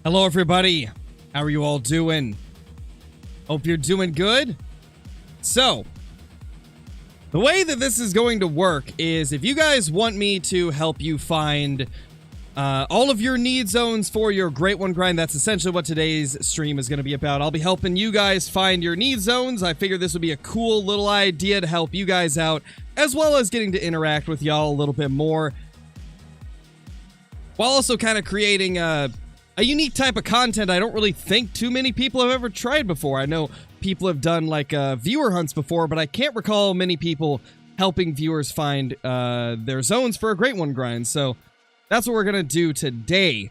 Hello, everybody. How are you all doing? Hope you're doing good. So, the way that this is going to work is if you guys want me to help you find all of your need zones for your Great One grind, that's essentially what today's stream is going to be about. I'll be helping you guys find your need zones. I figured this would be a cool little idea to help you guys out, as well as getting to interact with y'all a little bit more, while also kind of creating a unique type of content I don't really think too many people have ever tried before. I know people have done like viewer hunts before, but I can't recall many people helping viewers find their zones for a Great One grind. So that's what we're going to do today.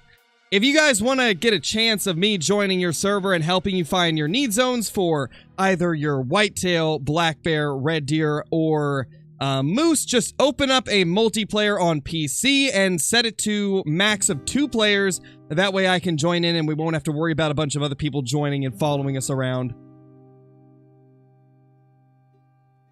If you guys want to get a chance of me joining your server and helping you find your need zones for either your whitetail, black bear, red deer, or moose, just open up a multiplayer on PC and set it to max of 2 players. That way I can join in and we won't have to worry about a bunch of other people joining and following us around.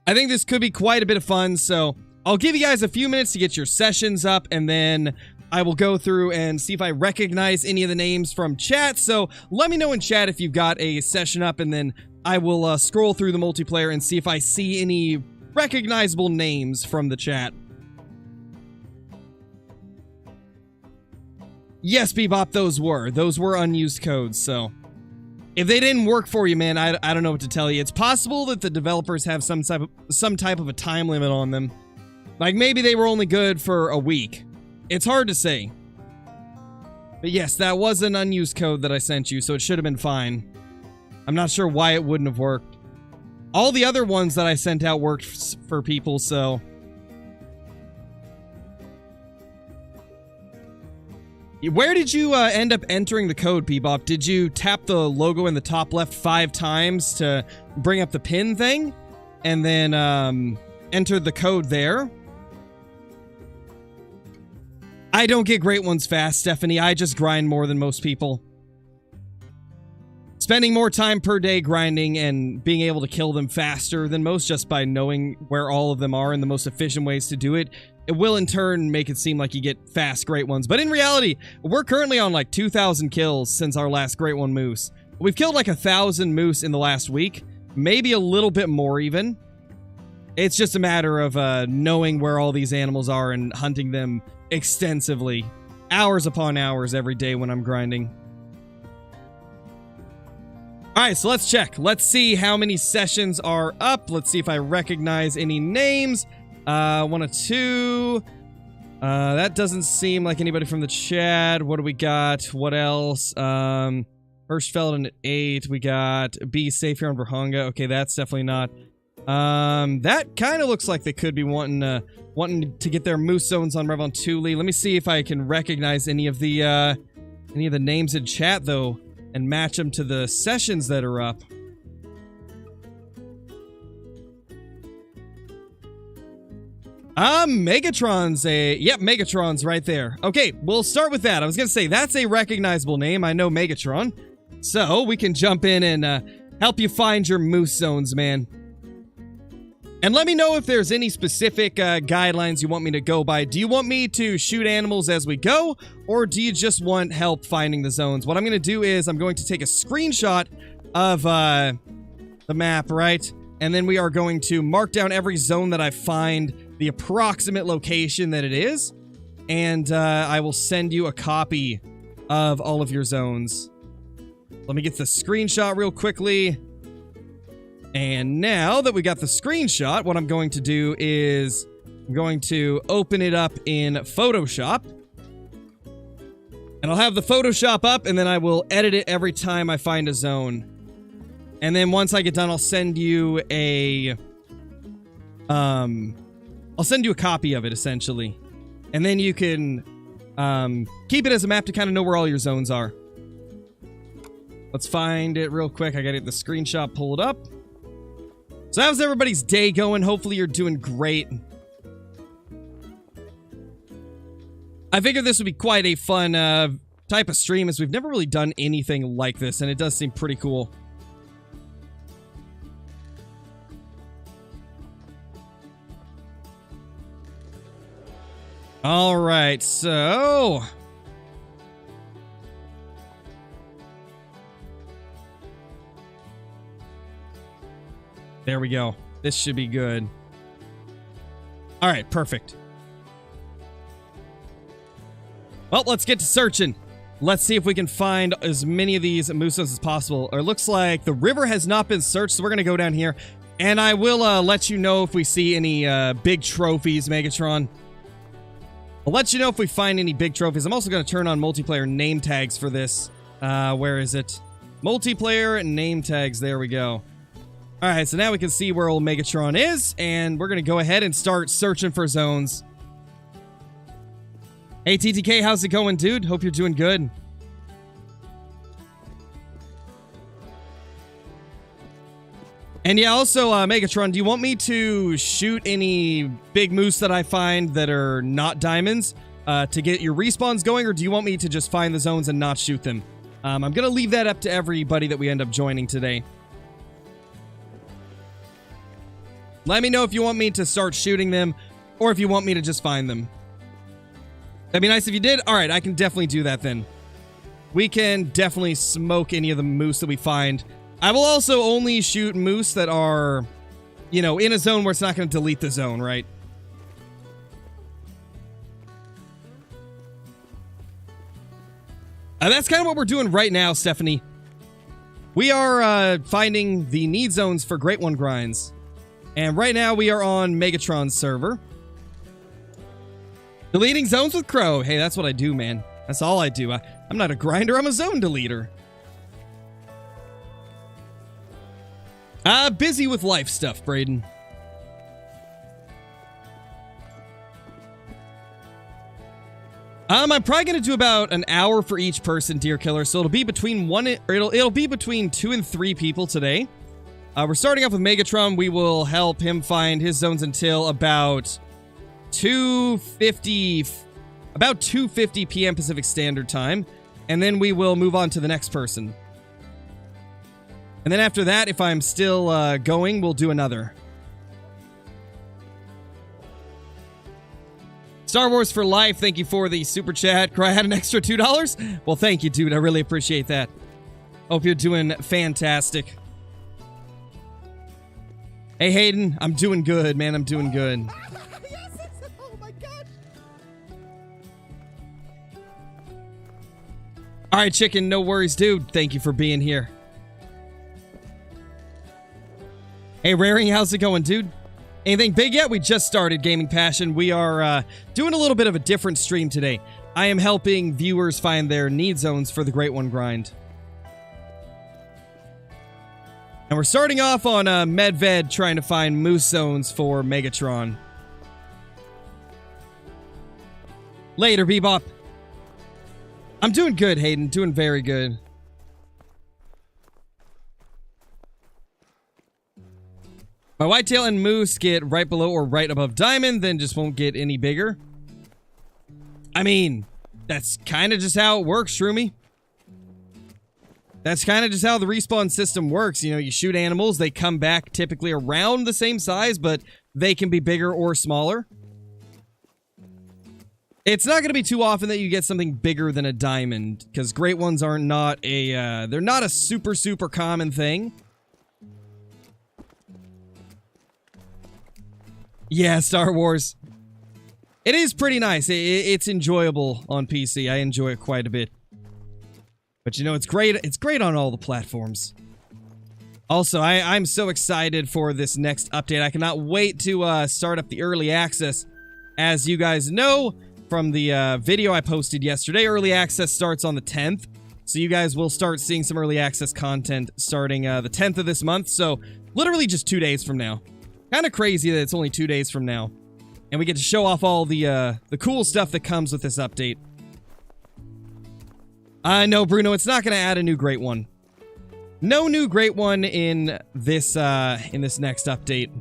I think this could be quite a bit of fun, so I'll give you guys a few minutes to get your sessions up, and then I will go through and see if I recognize any of the names from chat. So let me know in chat if you've got a session up, and then I will scroll through the multiplayer and see if I see any recognizable names from the chat. Yes, Bebop, those were unused codes, so if they didn't work for you, man, I don't know what to tell you. It's possible that the developers have some type of a time limit on them. Like, maybe they were only good for a week. It's hard to say. But yes, that was an unused code that I sent you, so it should have been fine. I'm not sure why it wouldn't have worked. All the other ones that I sent out worked for people, so where did you end up entering the code, Bebop? Did you tap the logo in the top left 5 times to bring up the pin thing? And then enter the code there? I don't get Great Ones fast, Stephanie. I just grind more than most people. Spending more time per day grinding and being able to kill them faster than most just by knowing where all of them are and the most efficient ways to do it, it will in turn make it seem like you get fast Great Ones. But in reality, we're currently on like 2,000 kills since our last Great One moose. We've killed like 1,000 moose in the last week, maybe a little bit more even. It's just a matter of knowing where all these animals are and hunting them extensively, hours upon hours every day when I'm grinding. Alright, so let's check. Let's see how many sessions are up. Let's see if I recognize any names. 1 of 2. That doesn't seem like anybody from the chat. What do we got? What else? Hirschfeld at 8. We got Be Safe here on Verhunga. Okay, that's definitely not. That kind of looks like they could be wanting to get their moose zones on Revon Thule. Let me see if I can recognize any of the names in chat though, and match them to the sessions that are up. Megatron's Megatron's right there. Okay, we'll start with that. I was gonna say, that's a recognizable name. I know Megatron. So, we can jump in and help you find your moose zones, man. And let me know if there's any specific guidelines you want me to go by. Do you want me to shoot animals as we go, or do you just want help finding the zones? What I'm going to do is I'm going to take a screenshot of the map, right? And then we are going to mark down every zone that I find, the approximate location that it is, and I will send you a copy of all of your zones. Let me get the screenshot real quickly. And now that we got the screenshot, what I'm going to do is I'm going to open it up in Photoshop. And I'll have the Photoshop up, and then I will edit it every time I find a zone. And then once I get done, I'll send you a copy of it, essentially. And then you can keep it as a map to kind of know where all your zones are. Let's find it real quick. I gotta get the screenshot pulled up. So how's everybody's day going? Hopefully you're doing great. I figured this would be quite a fun type of stream, as we've never really done anything like this, and it does seem pretty cool. Alright, so There we go. This should be good. All right, perfect. Well, let's get to searching. Let's see if we can find as many of these moose as possible. It looks like the river has not been searched, so we're going to go down here. And I will let you know if we see any big trophies, Megatron. I'll let you know if we find any big trophies. I'm also going to turn on multiplayer name tags for this. Where is it? Multiplayer name tags. There we go. All right, so now we can see where old Megatron is, and we're going to go ahead and start searching for zones. Hey, TTK, how's it going, dude? Hope you're doing good. And yeah, also, Megatron, do you want me to shoot any big moose that I find that are not diamonds to get your respawns going, or do you want me to just find the zones and not shoot them? I'm going to leave that up to everybody that we end up joining today. Let me know if you want me to start shooting them, or if you want me to just find them. That'd be nice if you did. All right, I can definitely do that then. We can definitely smoke any of the moose that we find. I will also only shoot moose that are, you know, in a zone where it's not going to delete the zone, right? That's kind of what we're doing right now, Stephanie. We are finding the need zones for Great One grinds. And right now we are on Megatron's server. Deleting zones with Crow. Hey, that's what I do, man. That's all I do. I'm not a grinder, I'm a zone deleter. Busy with life stuff, Braden. I'm probably gonna do about an hour for each person, Deer Killer. So it'll be between it'll be between 2 and 3 people today. We're starting off with Megatron. We will help him find his zones until about 2:50 p.m. Pacific Standard Time, and then we will move on to the next person. And then after that, if I'm still going, we'll do another. Star Wars for Life, thank you for the super chat. Cry had an extra $2. Well, thank you, dude. I really appreciate that. Hope you're doing fantastic. Hey, Hayden, I'm doing good, man. I'm doing good. Oh my gosh. All right, Chicken, no worries, dude. Thank you for being here. Hey, Raring, how's it going, dude? Anything big yet? We just started Gaming Passion. We are doing a little bit of a different stream today. I am helping viewers find their need zones for the Great One grind. And we're starting off on Medved, trying to find moose zones for Megatron. Later, Bebop. I'm doing good, Hayden. Doing very good. My whitetail and moose get right below or right above diamond, then just won't get any bigger. I mean, that's kind of just how it works, Shroomy. That's kind of just how the respawn system works. You know, you shoot animals, they come back typically around the same size, but they can be bigger or smaller. It's not going to be too often that you get something bigger than a diamond, because great ones are not a, they're not a super, super common thing. Yeah, Star Wars. It is pretty nice. It's enjoyable on PC. I enjoy it quite a bit. But you know, it's great. It's great on all the platforms. Also, I'm so excited for this next update. I cannot wait to start up the early access. As you guys know from the video I posted yesterday, early access starts on the 10th. So you guys will start seeing some early access content starting the 10th of this month. So literally just 2 days from now. Kind of crazy that it's only 2 days from now. And we get to show off all the cool stuff that comes with this update. No, Bruno, it's not going to add a new great one. No new great one in this next update.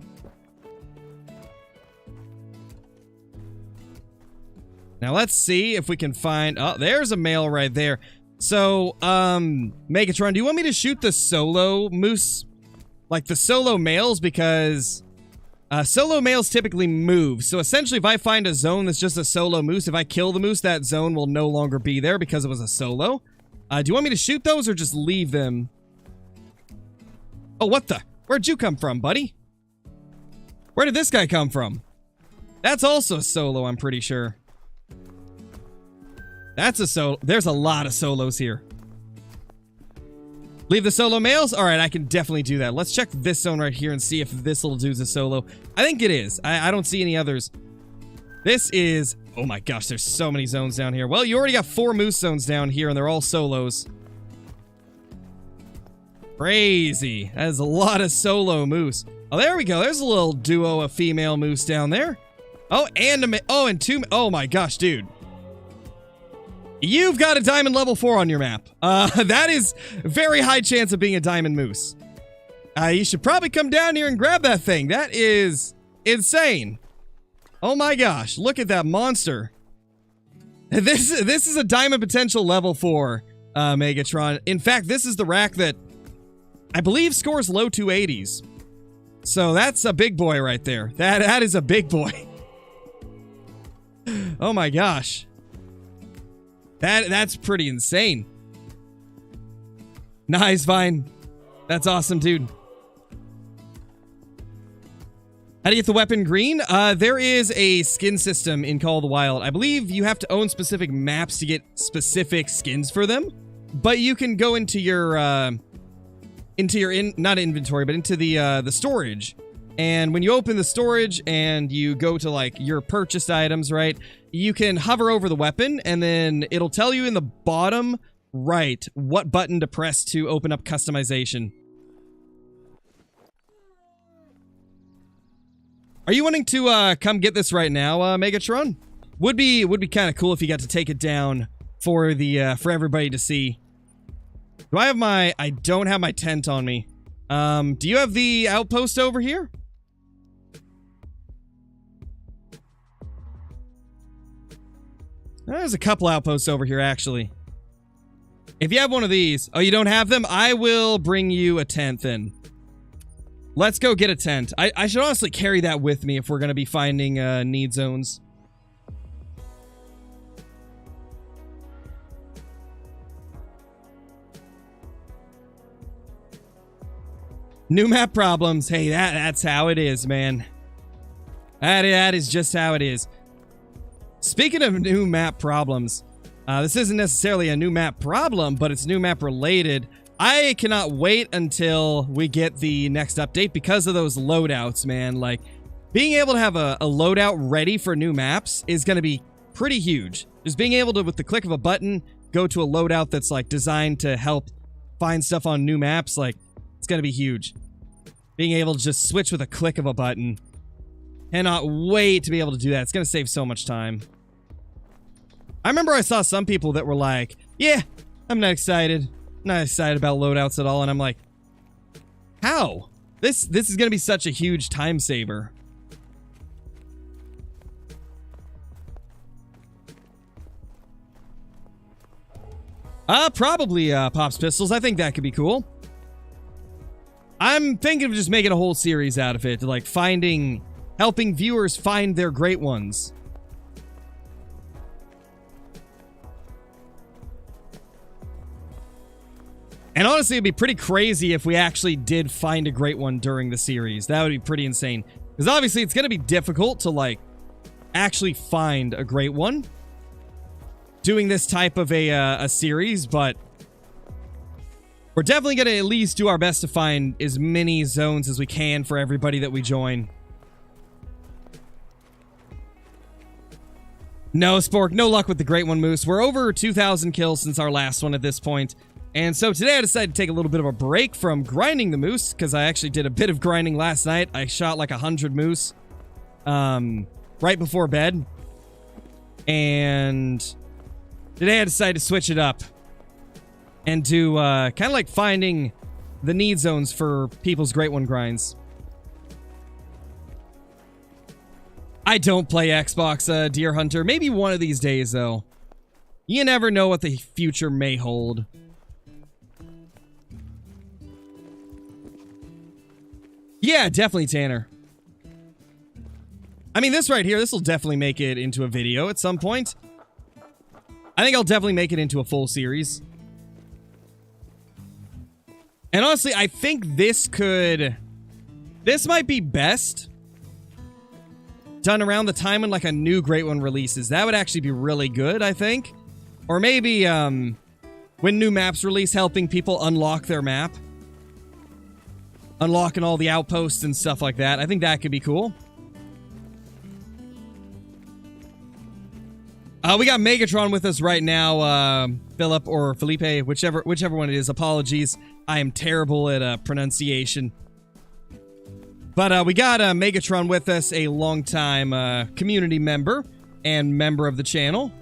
Now let's see if we can find... Oh, there's a male right there. So, Megatron, do you want me to shoot the solo moose? Like the solo males? Because... solo males typically move, so essentially if I find a zone that's just a solo moose, if I kill the moose, that zone will no longer be there because it was a solo. Do you want me to shoot those or just leave them? Oh, what the? Where'd you come from, buddy? Where did this guy come from? That's also solo, I'm pretty sure. That's a solo. There's a lot of solos here. Leave the solo males? Alright, I can definitely do that. Let's check this zone right here and see if this little dude's a solo. I think it is. I don't see any others. This is... Oh my gosh, there's so many zones down here. Well, you already got 4 moose zones down here, and they're all solos. Crazy. That is a lot of solo moose. Oh, there we go. There's a little duo of female moose down there. Oh, and and 2... Oh my gosh, dude. You've got a diamond level 4 on your map. That is a very high chance of being a diamond moose. You should probably come down here and grab that thing. That is insane. Oh my gosh, look at that monster. This is a diamond potential level 4 Megatron. In fact, this is the rack that I believe scores low 280s. So that's a big boy right there. That is a big boy. Oh my gosh. That's pretty insane. Nice, Vine. That's awesome, dude. How do you get the weapon green? There is a skin system in Call of the Wild. I believe you have to own specific maps to get specific skins for them. But you can go into your not inventory, but into the storage. And when you open the storage and you go to like your purchased items, right? You can hover over the weapon and then it'll tell you in the bottom right what button to press to open up customization. Are you wanting to come get this right now, Megatron? Would be kind of cool if you got to take it down for the for everybody to see. Do I have my... I don't have my tent on me. Do you have the outpost over here? There's a couple outposts over here, actually. If you have one of these... Oh, you don't have them? I will bring you a tent, then. Let's go get a tent. I should honestly carry that with me if we're going to be finding need zones. New map problems. Hey, that's how it is, man. That is just how it is. Speaking of new map problems, this isn't necessarily a new map problem, but it's new map related. I cannot wait until we get the next update because of those loadouts, man. Like, being able to have a loadout ready for new maps is going to be pretty huge. Just being able to, with the click of a button, go to a loadout that's, like, designed to help find stuff on new maps, like, it's going to be huge. Being able to just switch with a click of a button. Cannot wait to be able to do that. It's going to save so much time. I remember I saw some people that were like, yeah, I'm not excited. Not excited about loadouts at all. And I'm like, how? This is going to be such a huge time saver. Probably Pops Pistols. I think that could be cool. I'm thinking of just making a whole series out of it, like helping viewers find their great ones. And honestly, it'd be pretty crazy if we actually did find a great one during the series. That would be pretty insane. Because obviously, it's going to be difficult to, like, actually find a great one doing this type of a series, but we're definitely going to at least do our best to find as many zones as we can for everybody that we join. No, Spork, no luck with the Great One Moose. We're over 2,000 kills since our last one at this point. And so today I decided to take a little bit of a break from grinding the moose, because I actually did a bit of grinding last night. I shot like 100 moose right before bed. And today I decided to switch it up and do kind of like finding the need zones for people's Great One grinds. I don't play Xbox, Deer Hunter. Maybe one of these days, though. You never know what the future may hold. Yeah, definitely, Tanner. I mean, this right here, this will definitely make it into a video at some point. I think I'll definitely make it into a full series. And honestly, I think this might be best done around the time when like a new Great One releases. That would actually be really good, I think. Or maybe when new maps release, helping people unlock their map. Unlocking all the outposts and stuff like that. I think that could be cool. We got Megatron with us right now, Philip or Felipe, whichever one it is. Apologies, I am terrible at pronunciation. But we got Megatron with us, a longtime community member and member of the channel.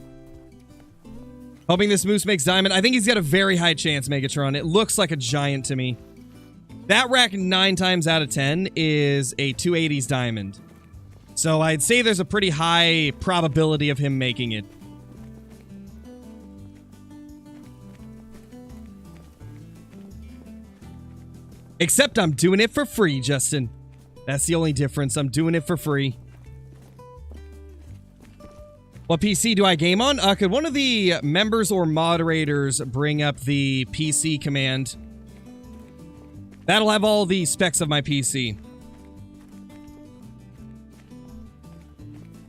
Hoping this moose makes diamond. I think he's got a very high chance, Megatron. It looks like a giant to me. That rack 9 times out of 10 is a 280s diamond. So I'd say there's a pretty high probability of him making it. Except I'm doing it for free, Justin. That's the only difference. I'm doing it for free. What PC do I game on? Could one of the members or moderators bring up the PC command? That'll have all the specs of my PC.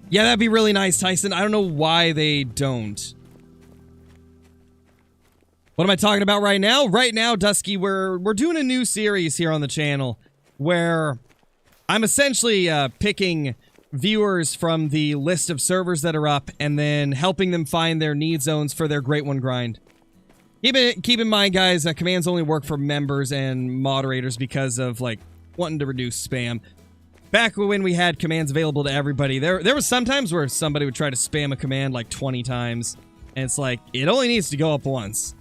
Yeah, that'd be really nice, Tyson. I don't know why they don't. What am I talking about right now? Right now, Dusky, we're doing a new series here on the channel where I'm essentially picking viewers from the list of servers that are up and then helping them find their need zones for their Great One grind. Keep in mind, guys, commands only work for members and moderators because of, like, wanting to reduce spam. Back when we had commands available to everybody, there was some times where somebody would try to spam a command like 20 times, and it's like, it only needs to go up once.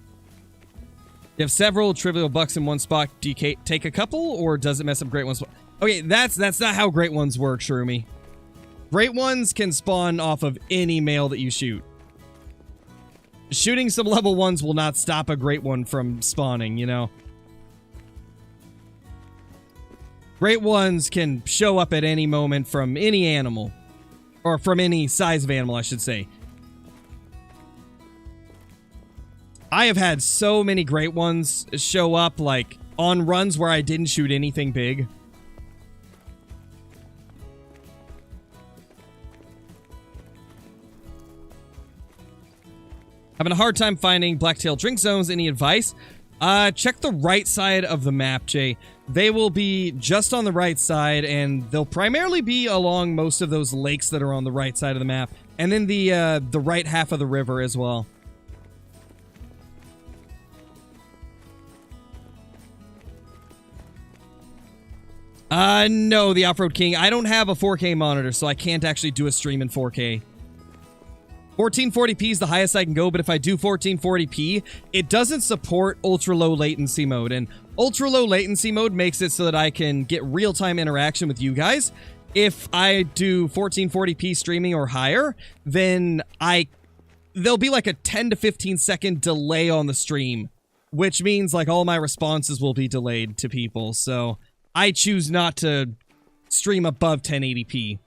You have several trivial bucks in one spot. Do you take a couple, or does it mess up Great Ones? Okay, that's not how Great Ones work, Shroomy. Great Ones can spawn off of any male that you shoot. Shooting some level 1s will not stop a Great One from spawning, you know? Great Ones can show up at any moment from any animal. Or from any size of animal, I should say. I have had so many Great Ones show up, like, on runs where I didn't shoot anything big. Having a hard time finding blacktail drink zones. Any advice? Check the right side of the map, Jay. They will be just on the right side, and they'll primarily be along most of those lakes that are on the right side of the map. And then the right half of the river as well. No, the Off-Road King. I don't have a 4K monitor, so I can't actually do a stream in 4K. 1440p is the highest I can go, but if I do 1440p, it doesn't support ultra-low latency mode, and ultra-low latency mode makes it so that I can get real-time interaction with you guys. If I do 1440p streaming or higher, then there'll be like a 10 to 15 second delay on the stream, which means like all my responses will be delayed to people, so I choose not to stream above 1080p.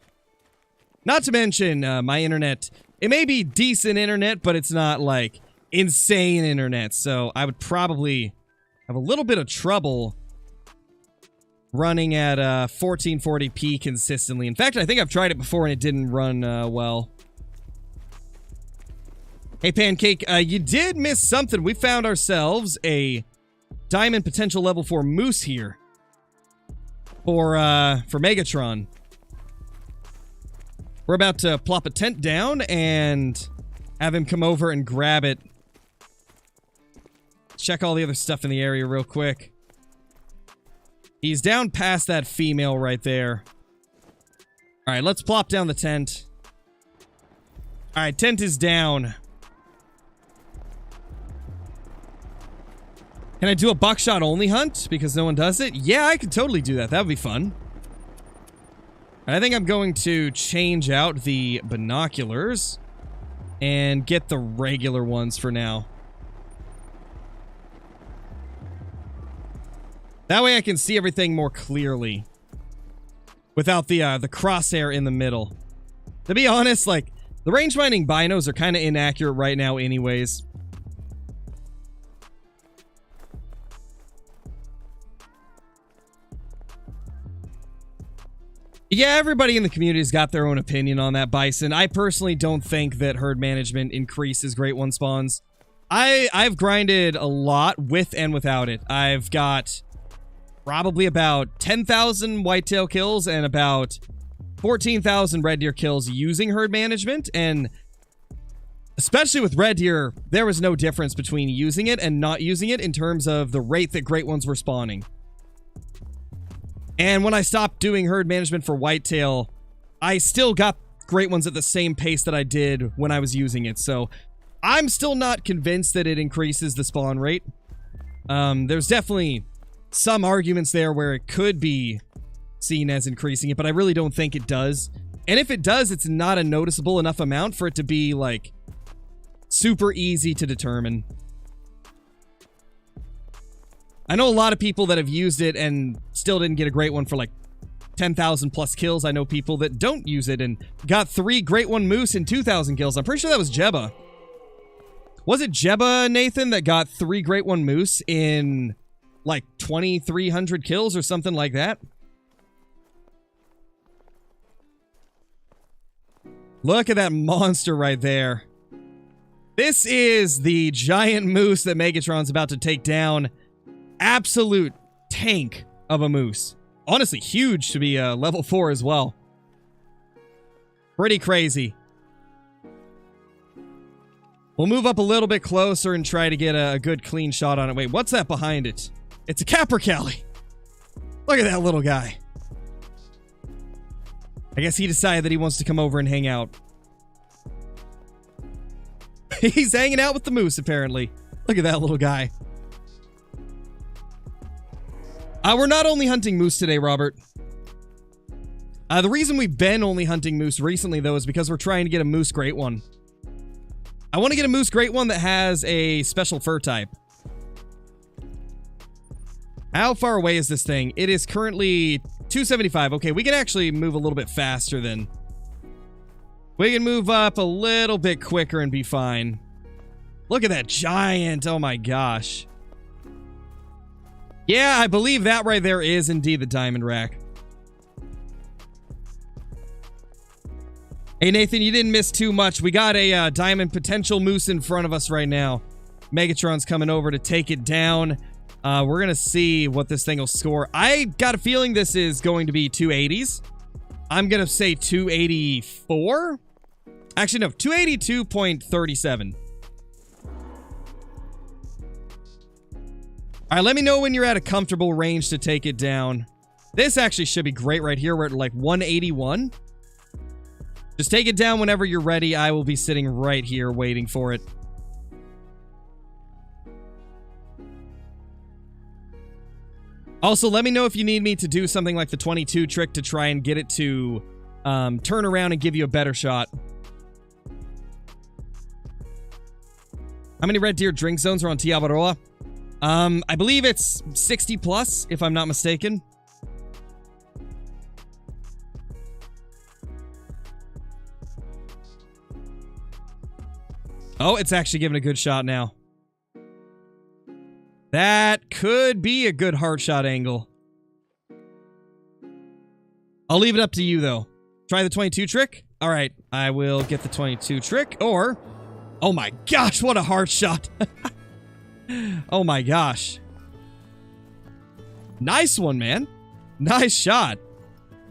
Not to mention, my internet... It may be decent internet, but it's not, like, insane internet, so I would probably have a little bit of trouble running at 1440p consistently. In fact, I think I've tried it before and it didn't run well. Hey, Pancake, you did miss something. We found ourselves a diamond potential level 4 moose here for Megatron. We're about to plop a tent down and have him come over and grab it. Check all the other stuff in the area real quick. He's down past that female right there. Alright, let's plop down the tent. Alright, tent is down. Can I do a buckshot only hunt because no one does it? Yeah, I could totally do that. That would be fun. I think I'm going to change out the binoculars and get the regular ones for now. That way I can see everything more clearly without the crosshair in the middle. To be honest, like, the range finding binos are kind of inaccurate right now anyways. Yeah, everybody in the community's got their own opinion on that bison. I personally don't think that herd management increases Great One spawns. I've grinded a lot with and without it. I've got probably about 10,000 whitetail kills and about 14,000 red deer kills using herd management, and especially with red deer, there was no difference between using it and not using it in terms of the rate that Great Ones were spawning. And when I stopped doing herd management for whitetail, I still got Great Ones at the same pace that I did when I was using it. So I'm still not convinced that it increases the spawn rate. There's definitely some arguments there where it could be seen as increasing it, but I really don't think it does. And if it does, it's not a noticeable enough amount for it to be, like, super easy to determine. I know a lot of people that have used it and still didn't get a Great One for like 10,000 plus kills. I know people that don't use it and got 3 Great One moose and 2,000 kills. I'm pretty sure that was Jebba. Was it Jebba, Nathan, that got 3 Great One moose in like 2,300 kills or something like that? Look at that monster right there. This is the giant moose that Megatron's about to take down. Absolute tank of a moose. Honestly, huge to be level 4 as well. Pretty crazy. We'll move up a little bit closer and try to get a good clean shot on it. Wait, what's that behind it? It's a capercaillie. Look at that little guy. I guess he decided that he wants to come over and hang out. He's hanging out with the moose, apparently. Look at that little guy. We're not only hunting moose today, Robert. The reason we've been only hunting moose recently, though, is because we're trying to get a moose Great One. I want to get a moose Great One that has a special fur type. How far away is this thing? It is currently 275. Okay, we can actually move a little bit faster then. We can move up a little bit quicker and be fine. Look at that giant. Oh my gosh. Yeah, I believe that right there is indeed the diamond rack. Hey, Nathan, you didn't miss too much. We got a diamond potential moose in front of us right now. Megatron's coming over to take it down. We're going to see what this thing will score. I got a feeling this is going to be 280s. I'm going to say 284. Actually, no, 282.37. All right, let me know when you're at a comfortable range to take it down. This actually should be great right here. We're at like 181. Just take it down whenever you're ready. I will be sitting right here waiting for it. Also, let me know if you need me to do something like the 22 trick to try and get it to turn around and give you a better shot. How many red deer drink zones are on Tiabaroa? I believe it's 60 plus, if I'm not mistaken. Oh, it's actually giving a good shot now. That could be a good heart shot angle. I'll leave it up to you, though. Try the 22 trick? All right, I will get the 22 trick, or... Oh my gosh, what a heart shot. Oh my gosh. Nice one, man. Nice shot.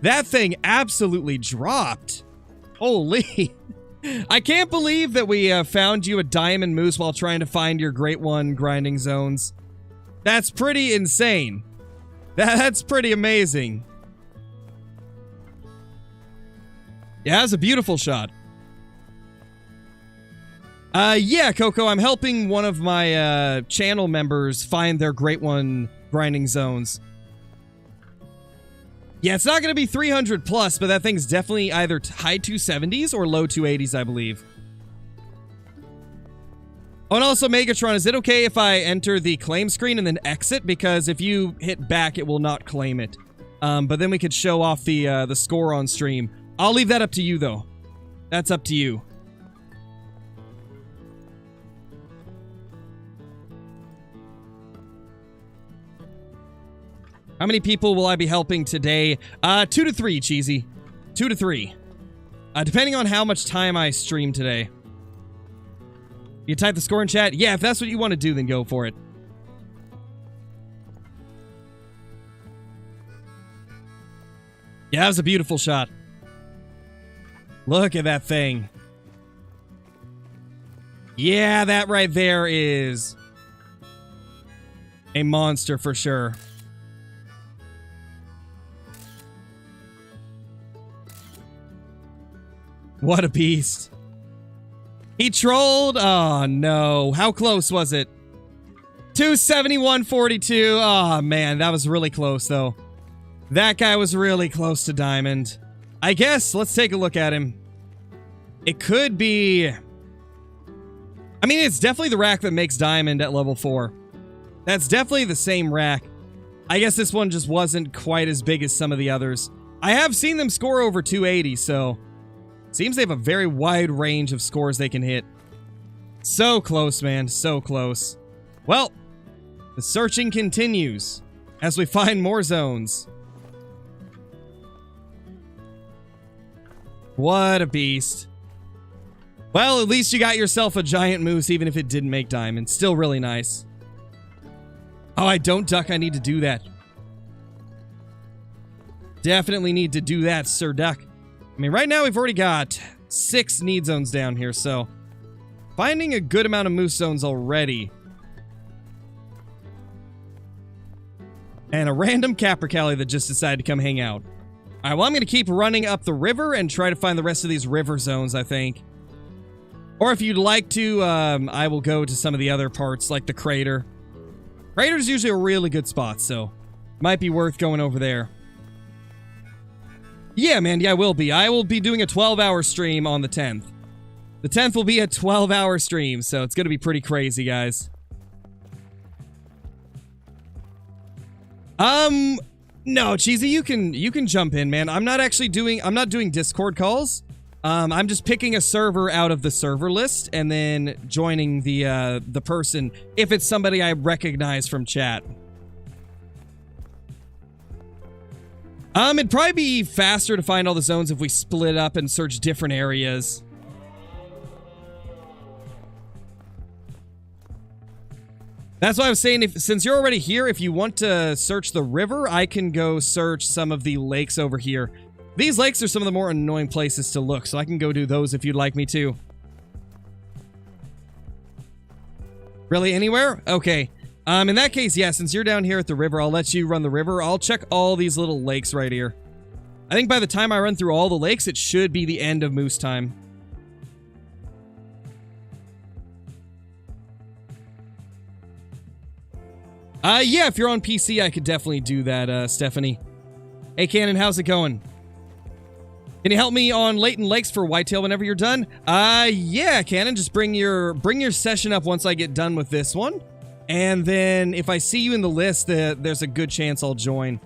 That thing absolutely dropped. Holy. I can't believe that we found you a diamond moose while trying to find your Great One grinding zones. That's pretty insane. That's pretty amazing. Yeah, that's a beautiful shot. Yeah, Coco, I'm helping one of my channel members find their Great One grinding zones. Yeah, it's not going to be 300 plus, but that thing's definitely either high 270s or low 280s, I believe. Oh, and also, Megatron, is it okay if I enter the claim screen and then exit? Because if you hit back, it will not claim it. But then we could show off the score on stream. I'll leave that up to you, though. That's up to you. How many people will I be helping today? 2 to 3, Cheesy. 2 to 3. Depending on how much time I stream today. You type the score in chat? Yeah, if that's what you want to do, then go for it. Yeah, that was a beautiful shot. Look at that thing. Yeah, that right there is a monster for sure. What a beast. He trolled. Oh, no. How close was it? 271.42. Oh, man. That was really close, though. That guy was really close to Diamond. I guess let's take a look at him. It could be... I mean, it's definitely the rack that makes Diamond at level 4. That's definitely the same rack. I guess this one just wasn't quite as big as some of the others. I have seen them score over 280, so... Seems they have a very wide range of scores they can hit. So close, man. So close. Well, the searching continues as we find more zones. What a beast. Well, at least you got yourself a giant moose, even if it didn't make diamond. Still really nice. Oh, I don't duck. I need to do that. Definitely need to do that, Sir Duck. I mean, right now we've already got 6 need zones down here, so finding a good amount of moose zones already. And a random Capercaillie that just decided to come hang out. All right, well, I'm going to keep running up the river and try to find the rest of these river zones, I think. Or if you'd like to, I will go to some of the other parts, like the crater. Crater's usually a really good spot, so might be worth going over there. Yeah, man, yeah, I will be. I will be doing a 12-hour stream on the 10th. The 10th will be a 12-hour stream, so it's going to be pretty crazy, guys. No, Cheesy, you can jump in, man. I'm not doing Discord calls. I'm just picking a server out of the server list and then joining the person if it's somebody I recognize from chat. It'd probably be faster to find all the zones if we split up and search different areas. That's why I was saying, since you're already here, if you want to search the river, I can go search some of the lakes over here. These lakes are some of the more annoying places to look, so I can go do those if you'd like me to. Really, anywhere? Okay. In that case, yeah, since you're down here at the river, I'll let you run the river. I'll check all these little lakes right here. I think by the time I run through all the lakes, it should be the end of moose time. Yeah, if you're on PC, I could definitely do that, Stephanie. Hey, Cannon, how's it going? Can you help me on Leighton Lakes for Whitetail whenever you're done? Yeah, Cannon, just bring your session up once I get done with this one. And then if I see you in the list, there's a good chance I'll join.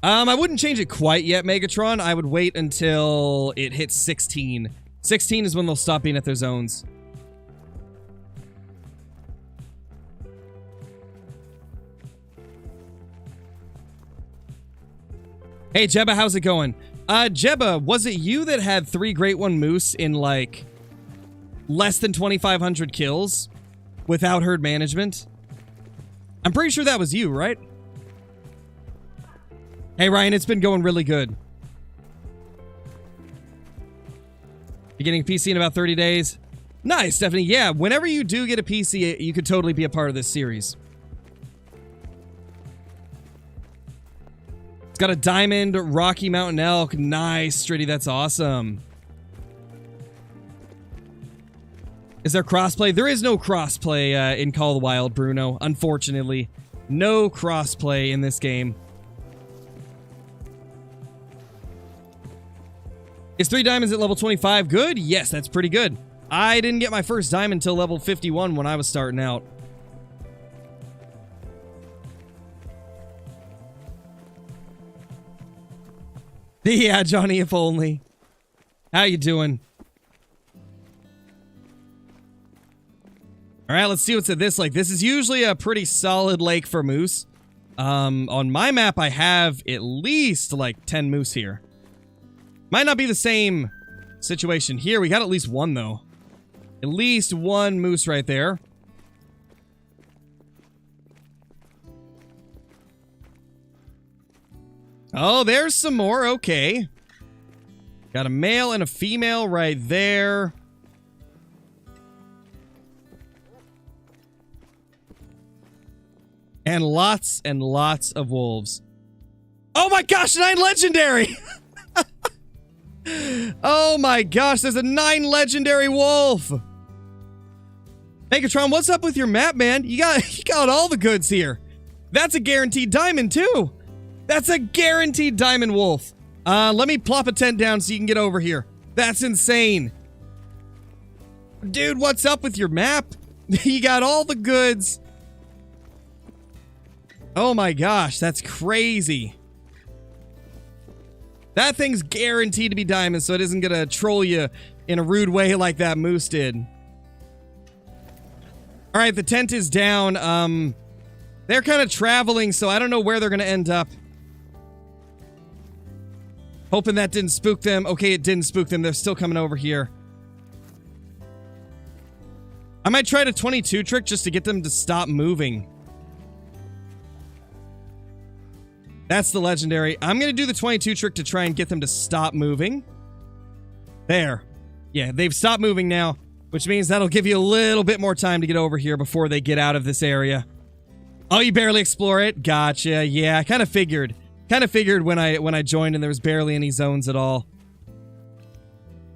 I wouldn't change it quite yet, Megatron. I would wait until it hits 16. 16 is when they'll stop being at their zones. Hey, Jebba, how's it going? Jebba, was it you that had 3 Great One Moose in, like, less than 2,500 kills without herd management? I'm pretty sure that was you, right? Hey, Ryan, it's been going really good. You're getting a PC in about 30 days? Nice, Stephanie. Yeah, whenever you do get a PC, you could totally be a part of this series. It's got a diamond Rocky Mountain elk. Nice, Stritty. That's awesome. Is there crossplay? There is no crossplay in Call of the Wild, Bruno. Unfortunately. No crossplay in this game. Is 3 diamonds at level 25 good? Yes, that's pretty good. I didn't get my first diamond until level 51 when I was starting out. Yeah, Johnny, if only. How you doing? All right, let's see what's at this lake. This is usually a pretty solid lake for moose. On my map, I have at least like 10 moose here. Might not be the same situation here. We got at least one, though. At least one moose right there. Oh, there's some more. Okay. Got a male and a female right there. And lots of wolves. Oh my gosh, 9 legendary! Oh my gosh, there's a 9 legendary wolf! Megatron, what's up with your map, man? You got all the goods here. That's a guaranteed diamond, too! That's a guaranteed diamond wolf. Let me plop a tent down so you can get over here. That's insane. Dude, what's up with your map? You got all the goods. Oh my gosh, that's crazy. That thing's guaranteed to be diamond, so it isn't gonna troll you in a rude way like that moose did. Alright, the tent is down. They're kind of traveling, so I don't know where they're gonna end up. Hoping that didn't spook them. Okay, it didn't spook them. They're still coming over here. I might try the 22 trick just to get them to stop moving. That's the legendary. I'm going to do the 22 trick to try and get them to stop moving. There. Yeah, they've stopped moving now, which means that'll give you a little bit more time to get over here before they get out of this area. Oh, you barely explore it? Gotcha. Yeah, I kind of figured. Kind of figured when I joined and there was barely any zones at all.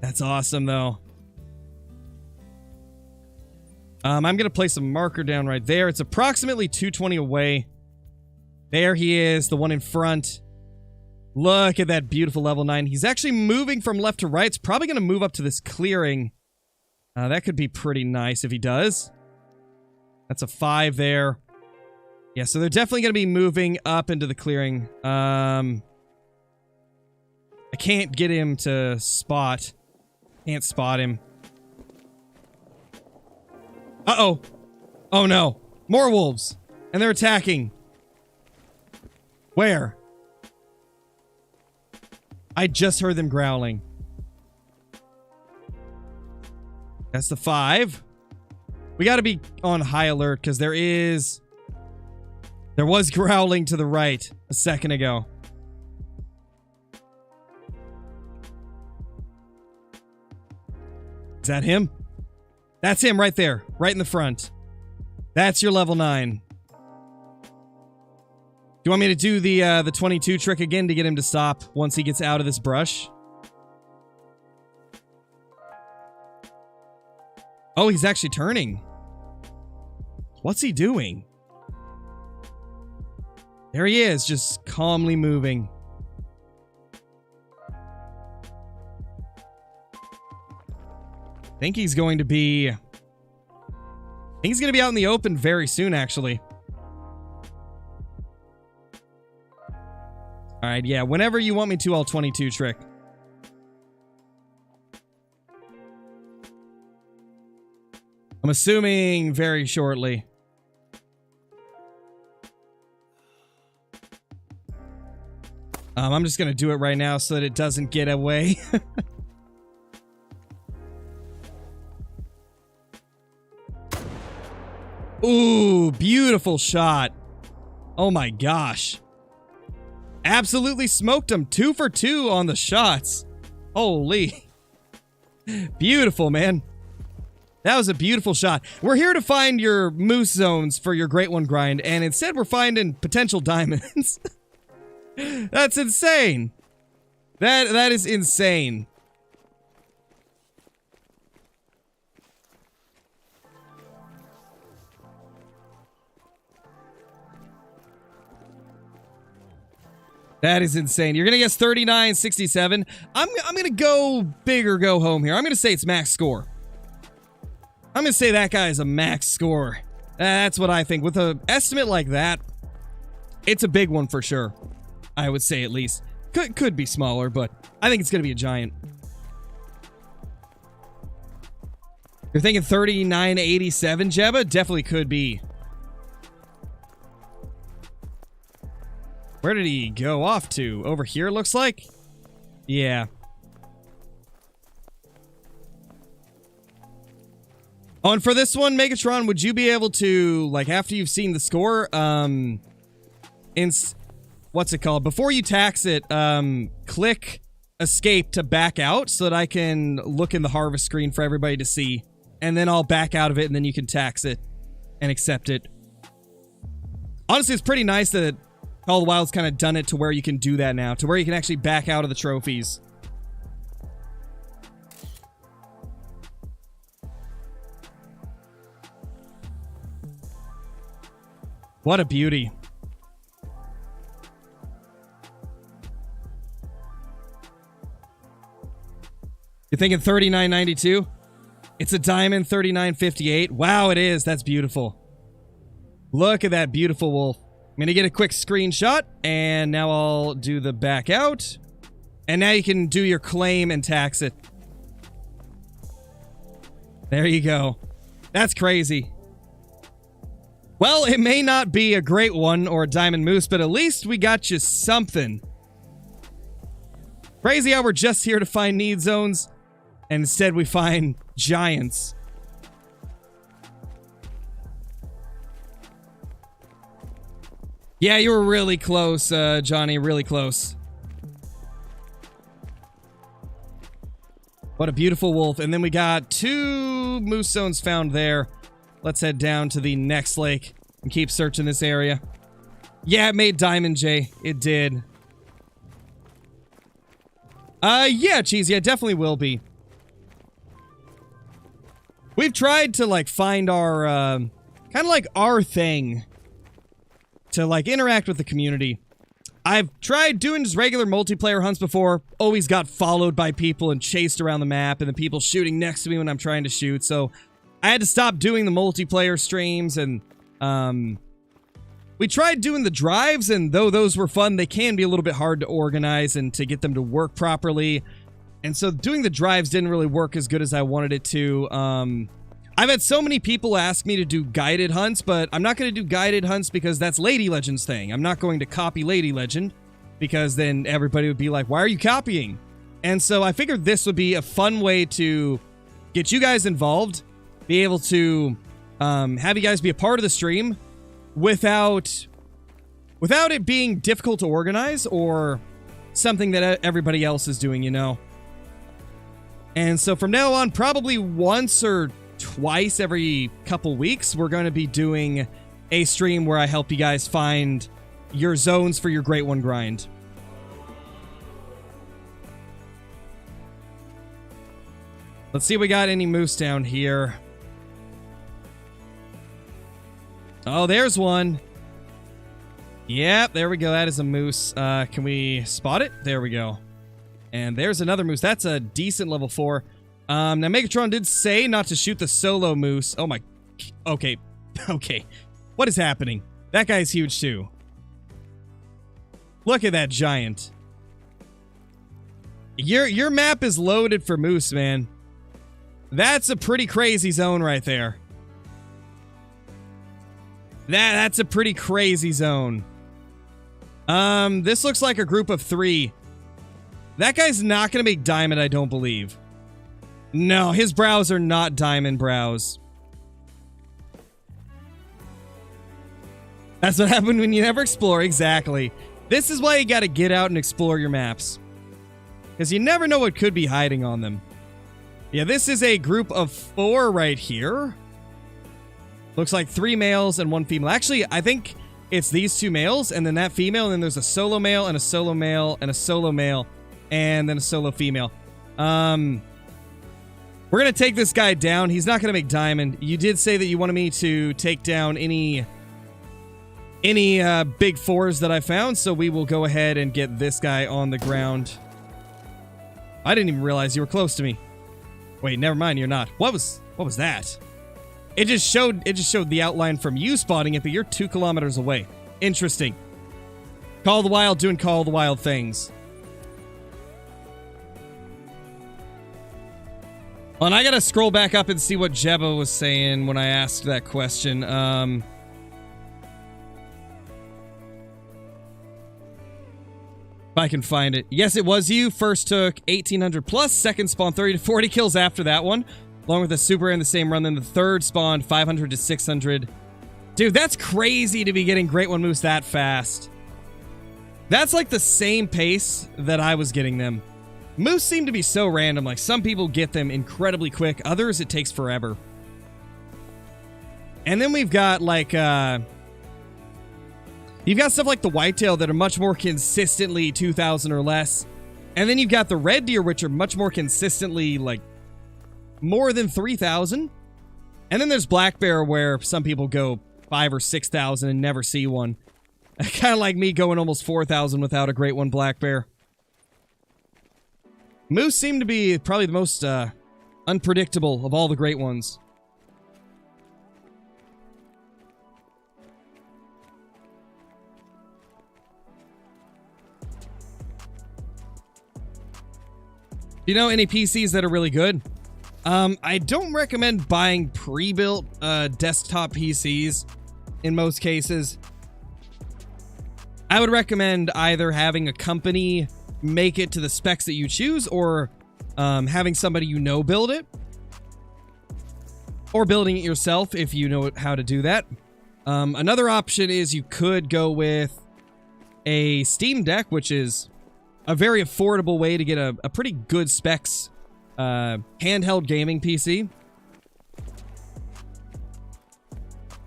That's awesome, though. I'm going to place a marker down right there. It's approximately 220 away. There he is, the one in front. Look at that beautiful level 9. He's actually moving from left to right. It's probably going to move up to this clearing. That could be pretty nice if he does. That's a 5 there. Yeah, so they're definitely going to be moving up into the clearing. I can't get him to spot. Can't spot him. Uh-oh. Oh, no. More wolves. And they're attacking. Where? I just heard them growling. That's the 5. We got to be on high alert because there was growling to the right a second ago. Is that him? That's him right there, right in the front. That's your level 9. Do you want me to do the 22 trick again to get him to stop once he gets out of this brush? Oh, he's actually turning. What's he doing? There he is, just calmly moving. I think he's going to be out in the open very soon, actually. Alright, yeah, whenever you want me to, I'll 22 trick. I'm assuming very shortly. I'm just gonna do it right now so that it doesn't get away. Ooh, beautiful shot. Oh my gosh. Absolutely smoked him. 2 for 2 on the shots. Holy. Beautiful, man. That was a beautiful shot. We're here to find your moose zones for your Great One grind, and instead we're finding potential diamonds. That's insane. That is insane. That is insane. You're gonna guess 39.67. I'm gonna go big or go home here. I'm gonna say it's max score. I'm gonna say that guy is a max score. That's what I think. With an estimate like that, it's a big one for sure. I would say at least. Could be smaller, but I think it's gonna be a giant. You're thinking 3987, Jebba? Definitely could be. Where did he go off to? Over here, looks like? Yeah. Oh, and for this one, Megatron, would you be able to, like, after you've seen the score, what's it called? Before you tax it, click escape to back out so that I can look in the harvest screen for everybody to see. And then I'll back out of it, and then you can tax it and accept it. Honestly, it's pretty nice that Call of the Wild's kind of done it to where you can do that now, to where you can actually back out of the trophies. What a beauty. You're thinking 39.92? It's a diamond 39.58. Wow, it is. That's beautiful. Look at that beautiful wolf. I'm going to get a quick screenshot, and now I'll do the back out. And now you can do your claim and tax it. There you go. That's crazy. Well, it may not be a great one or a diamond moose, but at least we got you something. Crazy how we're just here to find need zones, and instead we find giants. Yeah, you were really close, Johnny, really close. What a beautiful wolf. And then we got 2 moose zones found there. Let's head down to the next lake and keep searching this area. Yeah, it made diamond, Jay. It did. Yeah, Cheesy, it definitely will be. We've tried to, like, find our, kind of like our thing to, like, interact with the community. I've tried doing just regular multiplayer hunts before, always got followed by people and chased around the map, and then people shooting next to me when I'm trying to shoot, so I had to stop doing the multiplayer streams, and, we tried doing the drives, and though those were fun, they can be a little bit hard to organize and to get them to work properly, and so doing the drives didn't really work as good as I wanted it to. I've had so many people ask me to do guided hunts, but I'm not going to do guided hunts because that's Lady Legend's thing. I'm not going to copy Lady Legend because then everybody would be like, why are you copying? And so I figured this would be a fun way to get you guys involved, be able to have you guys be a part of the stream without it being difficult to organize or something that everybody else is doing, you know. And so from now on, probably once or twice every couple weeks, we're going to be doing a stream where I help you guys find your zones for your Great One grind. Let's see if we got any moose down here. Oh, there's one. Yep, there we go. That is a moose. Can we spot it? There we go. And there's another moose. That's a decent level 4. Now, Megatron did say not to shoot the solo moose. Oh my... Okay. Okay. What is happening? That guy's huge too. Look at that giant. Your map is loaded for moose, man. That's a pretty crazy zone right there. That's a pretty crazy zone. This looks like a group of 3. That guy's not gonna make diamond, I don't believe. No, his brows are not diamond brows. That's what happened when you never explore, exactly. This is why you gotta get out and explore your maps. Because you never know what could be hiding on them. Yeah, this is a group of 4 right here. Looks like 3 males and 1 female. Actually, I think it's these 2 males, and then that female, and then there's a solo male, and a solo male, and a solo male, and then a solo female. We're gonna take this guy down. He's not gonna make diamond. You did say that you wanted me to take down any big 4s that I found, so we will go ahead and get this guy on the ground. I didn't even realize you were close to me. Wait, never mind, you're not. What was that? It just showed the outline from you spotting it, but you're 2 kilometers away. Interesting. Call of the Wild doing Call of the Wild things. And I gotta scroll back up and see what Jebba was saying when I asked that question. If I can find it. Yes, it was you. First took 1,800 plus. Second spawned 30 to 40 kills after that one. Along with a super in the same run. Then the third spawned 500 to 600. Dude, that's crazy to be getting Great One Moose that fast. That's like the same pace that I was getting them. Moose seem to be so random. Like, some people get them incredibly quick. Others, it takes forever. And then we've got, like, you've got stuff like the Whitetail that are much more consistently 2,000 or less. And then you've got the Red Deer, which are much more consistently, like, more than 3,000. And then there's Black Bear, where some people go 5,000 or 6,000 and never see one. Kind of like me going almost 4,000 without a Great One Black Bear. Moose seem to be probably the most unpredictable of all the Great Ones. Do you know any PCs that are really good? I don't recommend buying pre-built desktop PCs in most cases. I would recommend either having a company make it to the specs that you choose, or having somebody you know build it, or building it yourself if you know how to do that. Another option is you could go with a Steam Deck, which is a very affordable way to get a pretty good specs handheld gaming PC.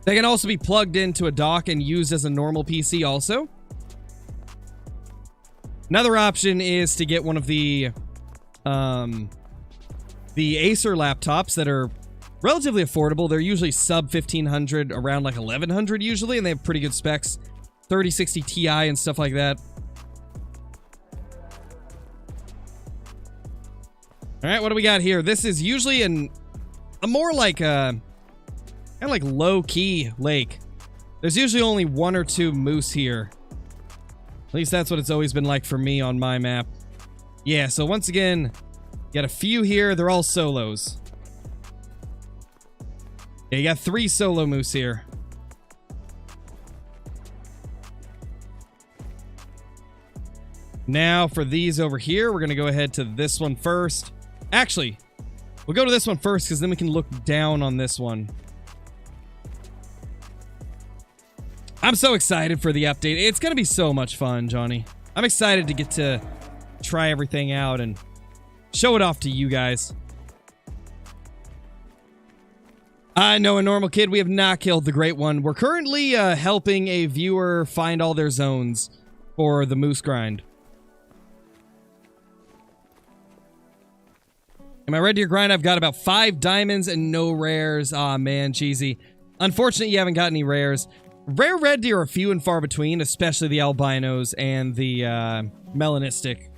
They can also be plugged into a dock and used as a normal PC also. Another option is to get one of the Acer laptops that are relatively affordable. They're usually sub 1,500, around like 1,100 usually, and they have pretty good specs. 3060 Ti and stuff like that. Alright, what do we got here? This is usually a more like kind of like low-key lake. There's usually only one or two moose here. At least that's what it's always been like for me on my map. Yeah, so once again, got a few here. They're all solos. Yeah, you got 3 solo moose here. Now, for these over here, we're going to go ahead to this one first. Actually, we'll go to this one first, because then we can look down on this one. I'm so excited for the update. It's going to be so much fun, Johnny. I'm excited to get to try everything out and show it off to you guys. I know, a normal kid. We have not killed the Great One. We're currently helping a viewer find all their zones for the moose grind. In my Red Deer grind, I've got about 5 diamonds and no rares. Aw, man, cheesy. Unfortunately, you haven't got any rares. Rare Red Deer are few and far between, especially the albinos and the melanistic.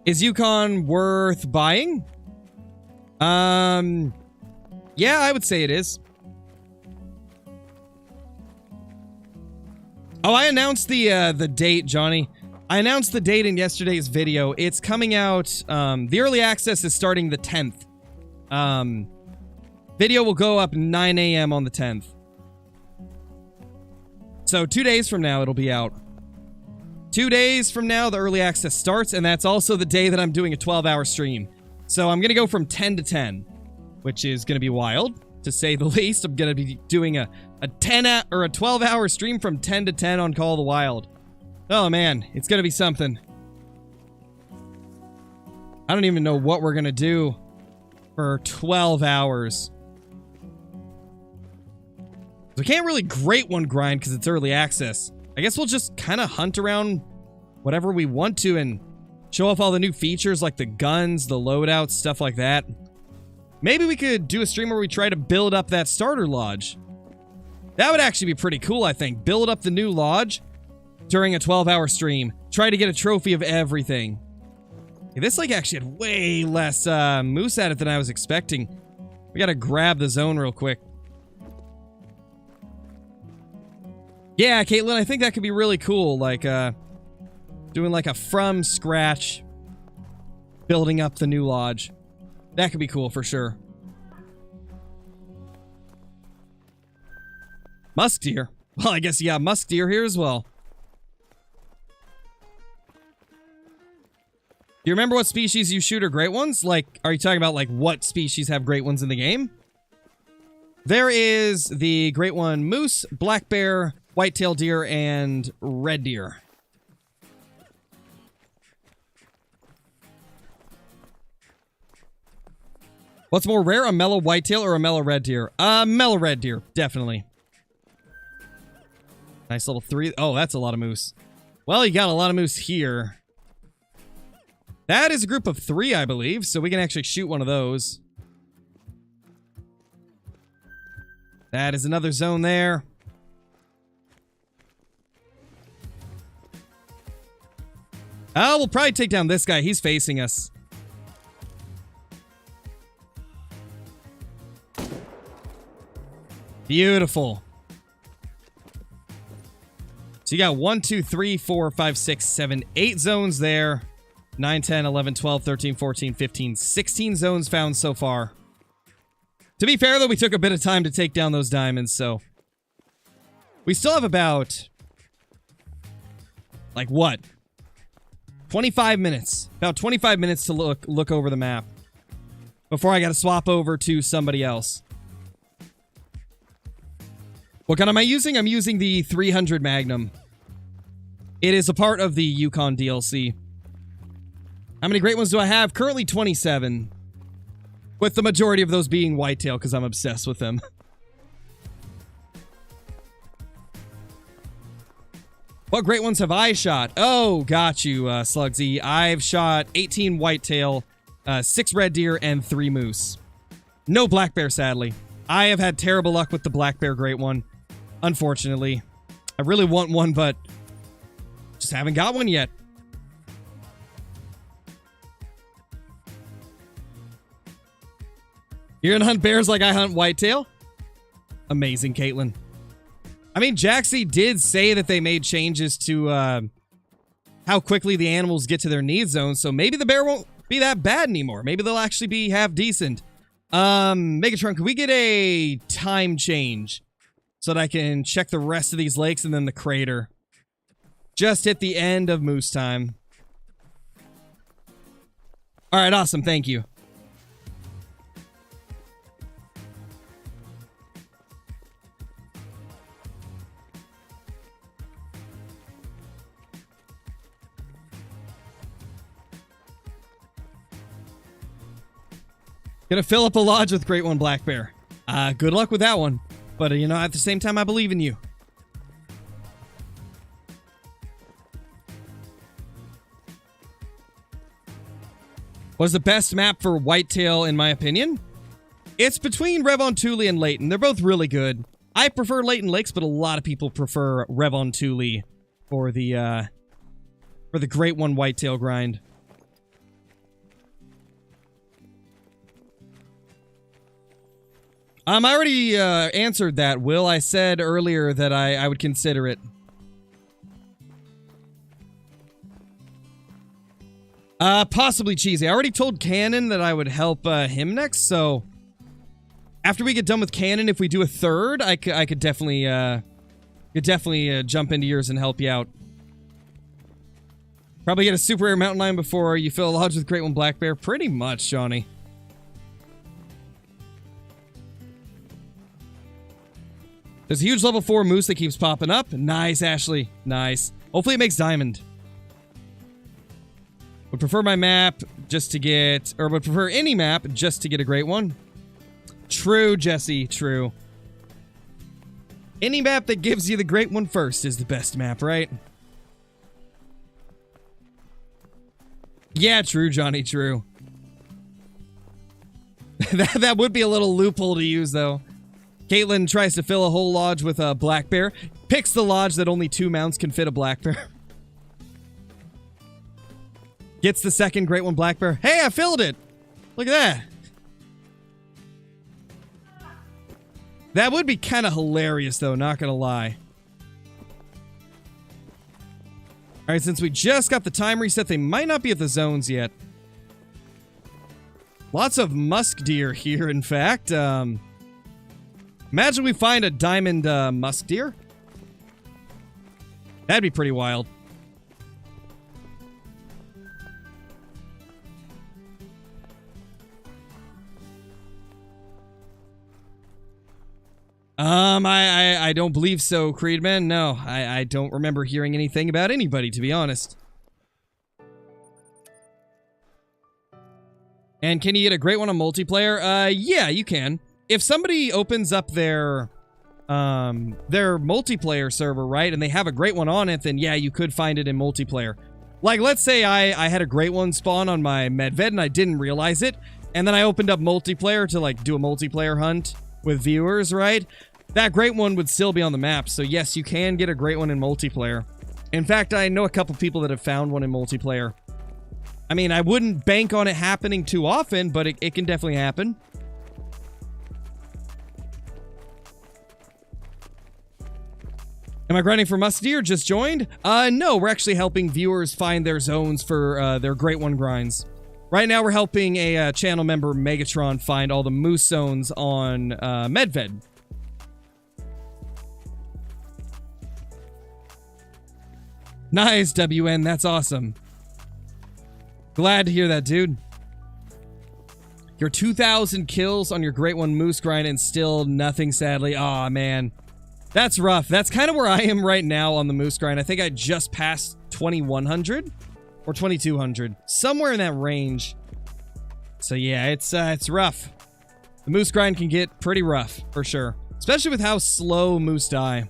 Is Yukon worth buying? Yeah, I would say it is. Oh, I announced the date, Johnny. I announced the date in yesterday's video. It's coming out, the early access is starting the 10th. Video will go up 9 a.m. on the 10th. So 2 days from now, it'll be out. 2 days from now, the early access starts, and that's also the day that I'm doing a 12-hour stream. So I'm going to go from 10 to 10, which is going to be wild, to say the least. I'm going to be doing a 12-hour stream from 10 to 10 on Call of the Wild. Oh, man, it's going to be something. I don't even know what we're going to do for 12 hours. We can't really Great One grind because it's early access. I guess we'll just kind of hunt around whatever we want to and show off all the new features like the guns, the loadouts, stuff like that. Maybe we could do a stream where we try to build up that starter lodge. That would actually be pretty cool, I think. Build up the new lodge during a 12-hour stream. Try to get a trophy of everything. Yeah, this like actually had way less moose at it than I was expecting. We gotta grab the zone real quick. Yeah, Caitlin, I think that could be really cool. Like, doing like a from scratch building up the new lodge. That could be cool for sure. Musk deer. Well, I guess you got musk deer here as well. Do you remember what species you shoot are great ones? Like, are you talking about, like, what species have great ones in the game? There is the great one moose, black bear, whitetail deer, and red deer. What's more rare, a mellow whitetail or a mellow red deer? Mellow red deer, definitely. Nice little 3. Oh, that's a lot of moose. Well, you got a lot of moose here. That is a group of 3, I believe, so we can actually shoot one of those. That is another zone there. Oh, we'll probably take down this guy. He's facing us. Beautiful. So you got 1, 2, 3, 4, 5, 6, 7, 8 zones there. 9, 10, 11, 12, 13, 14, 15, 16 zones found so far. To be fair, though, we took a bit of time to take down those diamonds, so... We still have about... Like, what? 25 minutes. About 25 minutes to look over the map. Before I gotta swap over to somebody else. What gun am I using? I'm using the 300 Magnum. It is a part of the Yukon DLC. How many great ones do I have? Currently 27. With the majority of those being whitetail, because I'm obsessed with them. What great ones have I shot? Oh, got you, Slugsy. I've shot 18 whitetail, 6 red deer, and 3 moose. No black bear, sadly. I have had terrible luck with the black bear great one. Unfortunately. I really want one, but just haven't got one yet. You're gonna hunt bears like I hunt whitetail? Amazing, Caitlin. I mean, Jaxie did say that they made changes to how quickly the animals get to their need zone, so maybe the bear won't be that bad anymore. Maybe they'll actually be half decent. Megatron, could we get a time change so that I can check the rest of these lakes and then the crater? Just at the end of moose time. Alright, awesome, thank you. Gonna fill up a lodge with Great One Black Bear. Good luck with that one. But, you know, at the same time, I believe in you. What's the best map for whitetail, in my opinion? It's between Revontuli and Layton. They're both really good. I prefer Layton Lakes, but a lot of people prefer Revontuli for the Great One whitetail grind. I already answered that, Will. I said earlier that I would consider it. Possibly Cheesy. I already told Cannon that I would help him next, so... After we get done with Cannon, if we do a third, I could definitely, jump into yours and help you out. Probably get a super rare mountain lion before you fill a lodge with Great One Black Bear. Pretty much, Johnny. There's a huge level 4 moose that keeps popping up. Nice, Ashley. Nice. Hopefully it makes diamond. Would prefer my map just to get... Or would prefer any map just to get a great one. True, Jesse. True. Any map that gives you the great one first is the best map, right? Yeah, true, Johnny. True. that would be a little loophole to use, though. Caitlin tries to fill a whole lodge with a black bear. Picks the lodge that only 2 mounts can fit a black bear. Gets the second Great One Black Bear. Hey, I filled it! Look at that. That would be kind of hilarious, though, not gonna lie. Alright, since we just got the time reset, they might not be at the zones yet. Lots of musk deer here, in fact. Imagine we find a diamond musk deer. That'd be pretty wild. I don't believe so, Creedman. No, I don't remember hearing anything about anybody, to be honest. And can you get a great one on multiplayer? Yeah, you can. If somebody opens up their multiplayer server, right, and they have a great one on it, then yeah, you could find it in multiplayer. Like, let's say I had a great one spawn on my Medved and I didn't realize it, and then I opened up multiplayer to, like, do a multiplayer hunt with viewers, right? That great one would still be on the map, so yes, you can get a great one in multiplayer. In fact, I know a couple people that have found one in multiplayer. I mean, I wouldn't bank on it happening too often, but it can definitely happen. Am I grinding for musk deer? Just joined? No, we're actually helping viewers find their zones for their great one grinds. Right now, we're helping a channel member, Megatron, find all the moose zones on Medved. Nice, WN. That's awesome. Glad to hear that, dude. Your 2,000 kills on your Great One Moose grind and still nothing, sadly. Aw, man. That's rough. That's kind of where I am right now on the Moose grind. I think I just passed 2,100 or 2,200. Somewhere in that range. So yeah, it's rough. The Moose grind can get pretty rough, for sure. Especially with how slow moose die.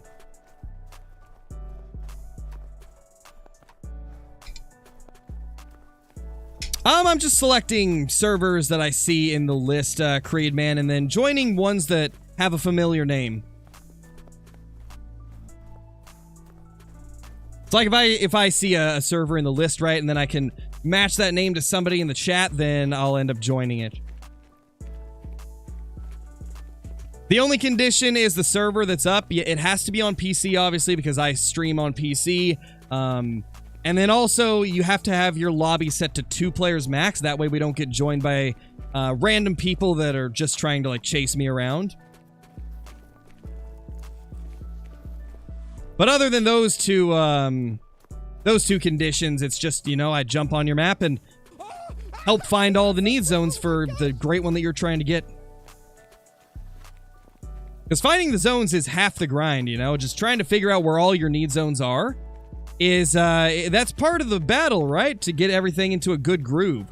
I'm just selecting servers that I see in the list, Creedman, and then joining ones that have a familiar name. It's like if I see a server in the list, right, and then I can match that name to somebody in the chat, then I'll end up joining it. The only condition is the server that's up. It has to be on PC, obviously, because I stream on PC. And then also, you have to have your lobby set to 2 players max. That way we don't get joined by random people that are just trying to, like, chase me around. But other than those two conditions, it's just, you know, I jump on your map and help find all the need zones for the great one that you're trying to get. Because finding the zones is half the grind, you know? Just trying to figure out where all your need zones are is, that's part of the battle, right? To get everything into a good groove.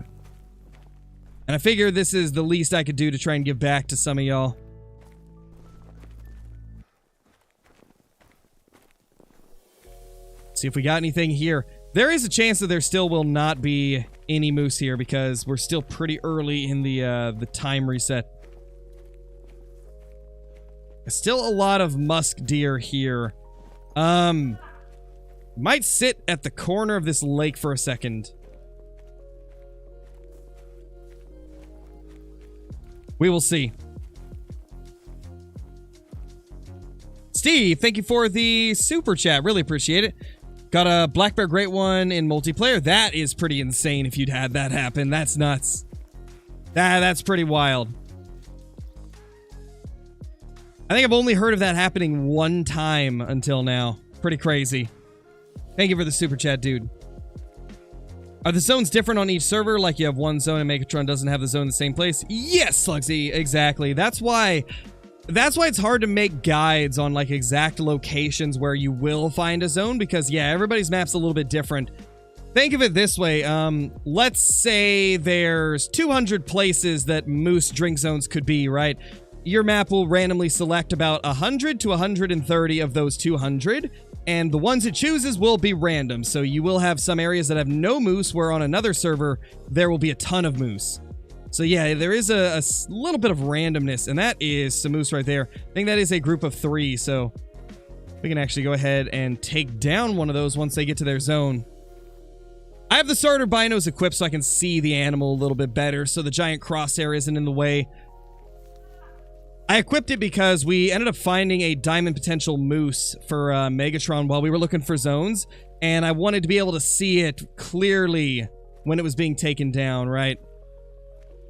And I figure this is the least I could do to try and give back to some of y'all. See if we got anything here. There is a chance that there still will not be any moose here because we're still pretty early in the time reset. Still a lot of musk deer here. Might sit at the corner of this lake for a second. We will see. Steve, thank you for the super chat. Really appreciate it. Got a Black Bear Great One in multiplayer. That is pretty insane if you'd had that happen. That's nuts. That's pretty wild. I think I've only heard of that happening one time until now. Pretty crazy. Thank you for the super chat, dude. Are the zones different on each server? Like you have one zone and Megatron doesn't have the zone in the same place? Yes, Slugsy, exactly. That's why it's hard to make guides on like exact locations where you will find a zone because yeah, everybody's map's a little bit different. Think of it this way. Let's say there's 200 places that moose drink zones could be, right? Your map will randomly select about 100 to 130 of those 200. And the ones it chooses will be random, so you will have some areas that have no moose, where on another server, there will be a ton of moose. So yeah, there is a little bit of randomness, and that is some moose right there. I think that is a group of 3, so we can actually go ahead and take down one of those once they get to their zone. I have the starter binos equipped so I can see the animal a little bit better, so the giant crosshair isn't in the way. I equipped it because we ended up finding a diamond potential moose for Megatron while we were looking for zones, and I wanted to be able to see it clearly when it was being taken down, right?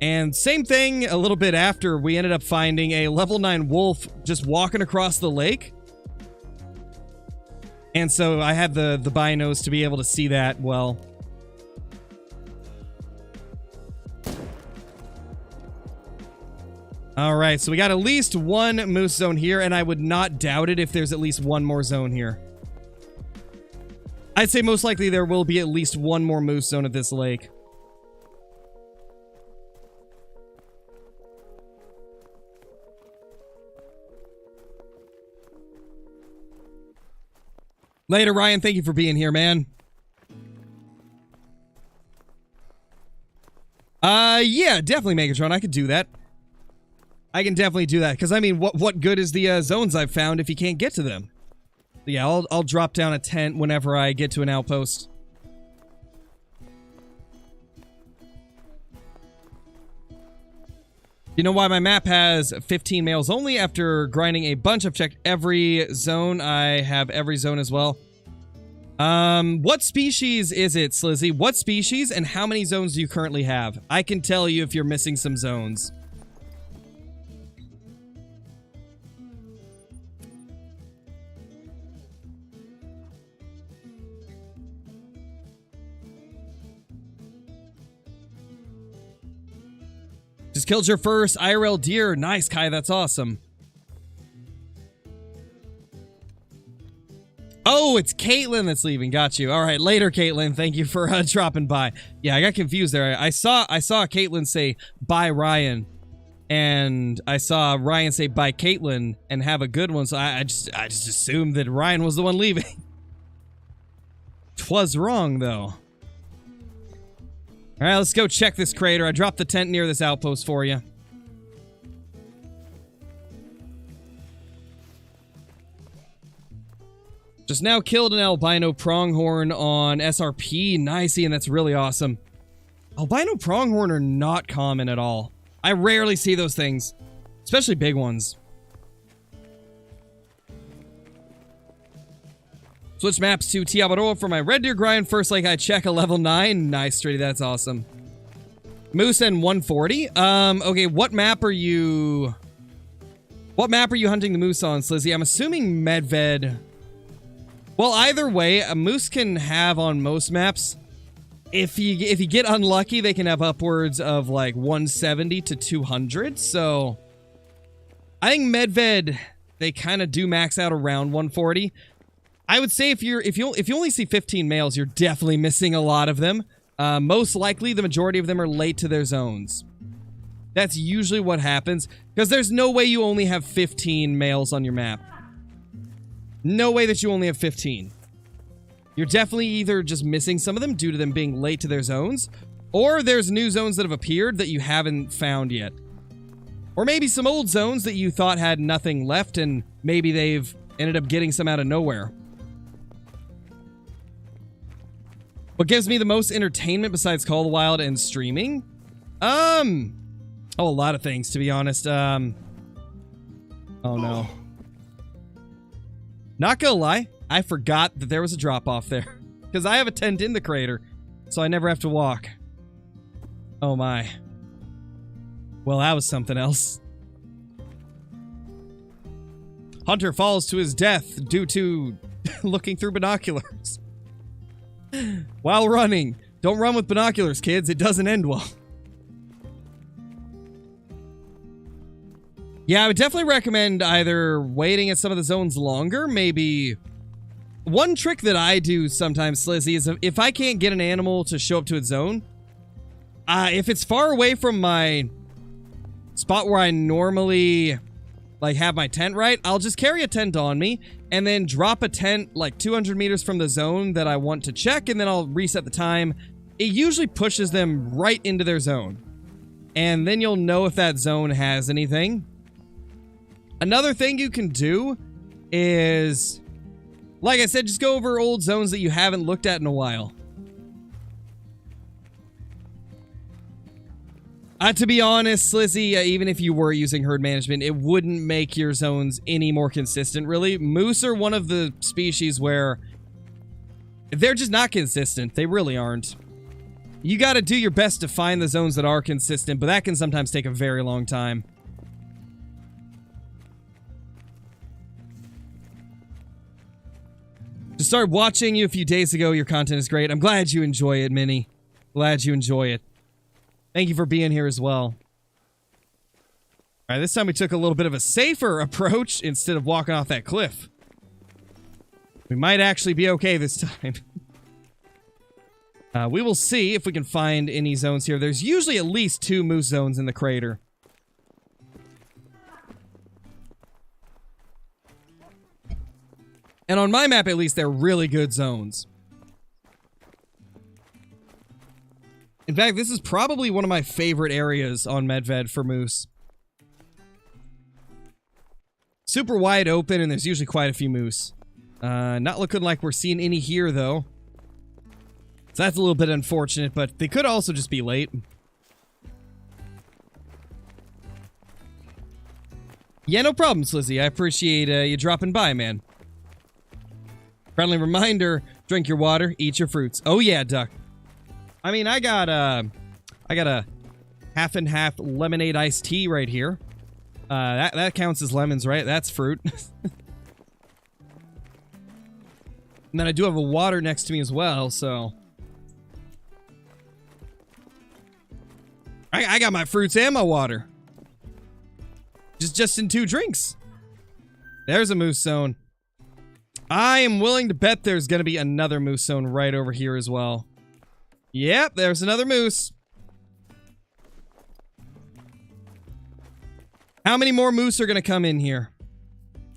And same thing a little bit after, we ended up finding a level 9 wolf just walking across the lake. And so I had the binos to be able to see that well. Alright, so we got at least one moose zone here, and I would not doubt it if there's at least one more zone here. I'd say most likely there will be at least one more moose zone at this lake. Later, Ryan. Thank you for being here, man. Yeah, definitely, Megatron. I could do that. I can definitely do that, because, I mean, what good is the zones I've found if you can't get to them? Yeah, I'll drop down a tent whenever I get to an outpost. You know why my map has 15 males only? After grinding a bunch, I've checked every zone. I have every zone as well. What species is it, Slizzy? What species and how many zones do you currently have? I can tell you if you're missing some zones. Just killed your first IRL deer. Nice, Kai. That's awesome. Oh, it's Caitlin that's leaving. Got you. All right, later, Caitlin. Thank you for dropping by. Yeah, I got confused there. I saw Caitlin say bye, Ryan, and I saw Ryan say bye, Caitlin, and have a good one. So I just assumed that Ryan was the one leaving. 'Twas wrong though. All right, let's go check this crater. I dropped the tent near this outpost for you. Just now killed an albino pronghorn on SRP. Nice, Ian. That's really awesome. Albino pronghorn are not common at all. I rarely see those things, especially big ones. Switch maps to Tiabaroa for my red deer grind. First lake I check a level 9. Nice, Stritty. That's awesome. Moose and 140. Okay, what map are you hunting the moose on, Slizzy? I'm assuming Medved. Well, either way, a moose can have on most maps. If you get unlucky, they can have upwards of like 170 to 200. So I think Medved, they kind of do max out around 140. I would say if you only see 15 males, you're definitely missing a lot of them. Most likely, the majority of them are late to their zones. That's usually what happens, because there's no way you only have 15 males on your map. No way that you only have 15. You're definitely either just missing some of them due to them being late to their zones, or there's new zones that have appeared that you haven't found yet. Or maybe some old zones that you thought had nothing left, and maybe they've ended up getting some out of nowhere. What gives me the most entertainment besides Call of the Wild and streaming? Oh, a lot of things, to be honest. Oh no. Not gonna lie, I forgot that there was a drop-off there. Because I have a tent in the crater, so I never have to walk. Oh my. Well, that was something else. Hunter falls to his death due to looking through binoculars. While running. Don't run with binoculars, kids. It doesn't end well. Yeah, I would definitely recommend either waiting at some of the zones longer, maybe... One trick that I do sometimes, Slizzy, is if I can't get an animal to show up to its zone, if it's far away from my spot where I normally like have my tent, right, I'll just carry a tent on me and then drop a tent like 200 meters from the zone that I want to check, and then I'll reset the time. It usually pushes them right into their zone, and then you'll know if that zone has anything. Another thing you can do is, like I said, just go over old zones that you haven't looked at in a while. To be honest, Slizzy, even if you were using herd management, it wouldn't make your zones any more consistent, really. Moose are one of the species where they're just not consistent. They really aren't. You got to do your best to find the zones that are consistent, but that can sometimes take a very long time. Just started watching you a few days ago. Your content is great. I'm glad you enjoy it, Minnie. Glad you enjoy it. Thank you for being here as well. All right, this time we took a little bit of a safer approach instead of walking off that cliff. We might actually be okay this time. We will see if we can find any zones here. There's usually at least 2 moose zones in the crater. And on my map, at least, they're really good zones. In fact, this is probably one of my favorite areas on Medved for moose. Super wide open, and there's usually quite a few moose. Not looking like we're seeing any here, though. So that's a little bit unfortunate, but they could also just be late. Yeah, no problem, Slizzy. I appreciate you dropping by, man. Friendly reminder, drink your water, eat your fruits. Oh yeah, Duck. I mean, I got a half and half lemonade iced tea right here. That counts as lemons, right? That's fruit. And then I do have a water next to me as well, so... I got my fruits and my water. Just in 2 drinks. There's a moose zone. I am willing to bet there's going to be another moose zone right over here as well. Yep, there's another moose. How many more moose are going to come in here?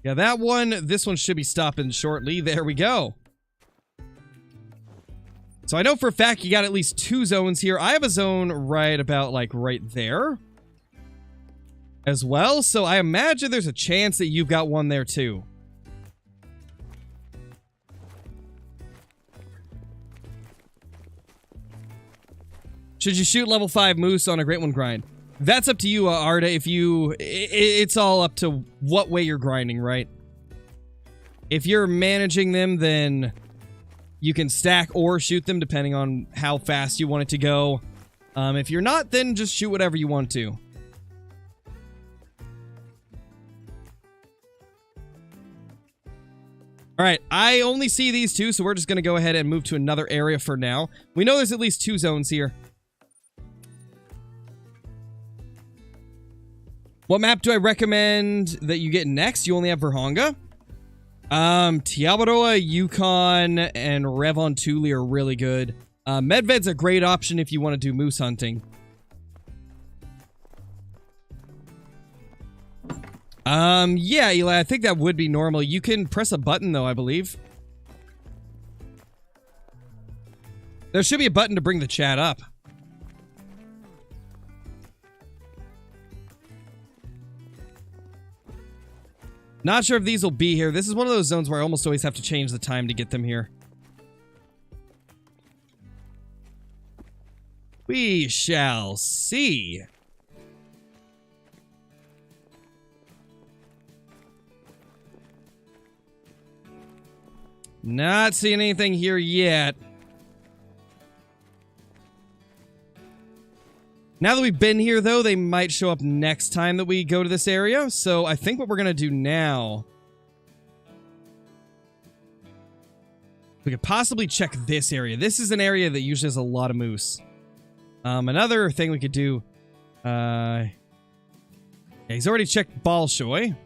Yeah, that one, this one should be stopping shortly. There we go. So I know for a fact you got at least 2 zones here. I have a zone right about, like, right there as well. So I imagine there's a chance that you've got one there too. Should you shoot level 5 moose on a Great One grind? That's up to you, Arda, if you... It's all up to what way you're grinding, right? If you're managing them, then you can stack or shoot them depending on how fast you want it to go. If you're not, then just shoot whatever you want to. Alright, I only see these 2, so we're just going to go ahead and move to another area for now. We know there's at least 2 zones here. What map do I recommend that you get next? You only have Verhonga? Tiabaroa, Yukon, and Revon Thule are really good. Medved's a great option if you want to do moose hunting. Yeah, Eli, I think that would be normal. You can press a button, though, I believe. There should be a button to bring the chat up. Not sure if these will be here. This is one of those zones where I almost always have to change the time to get them here. We shall see. Not seeing anything here yet. Now that we've been here, though, they might show up next time that we go to this area. So I think what we're going to do now... we could possibly check this area. This is an area that usually has a lot of moose. Another thing we could do... yeah, he's already checked Bolshoi.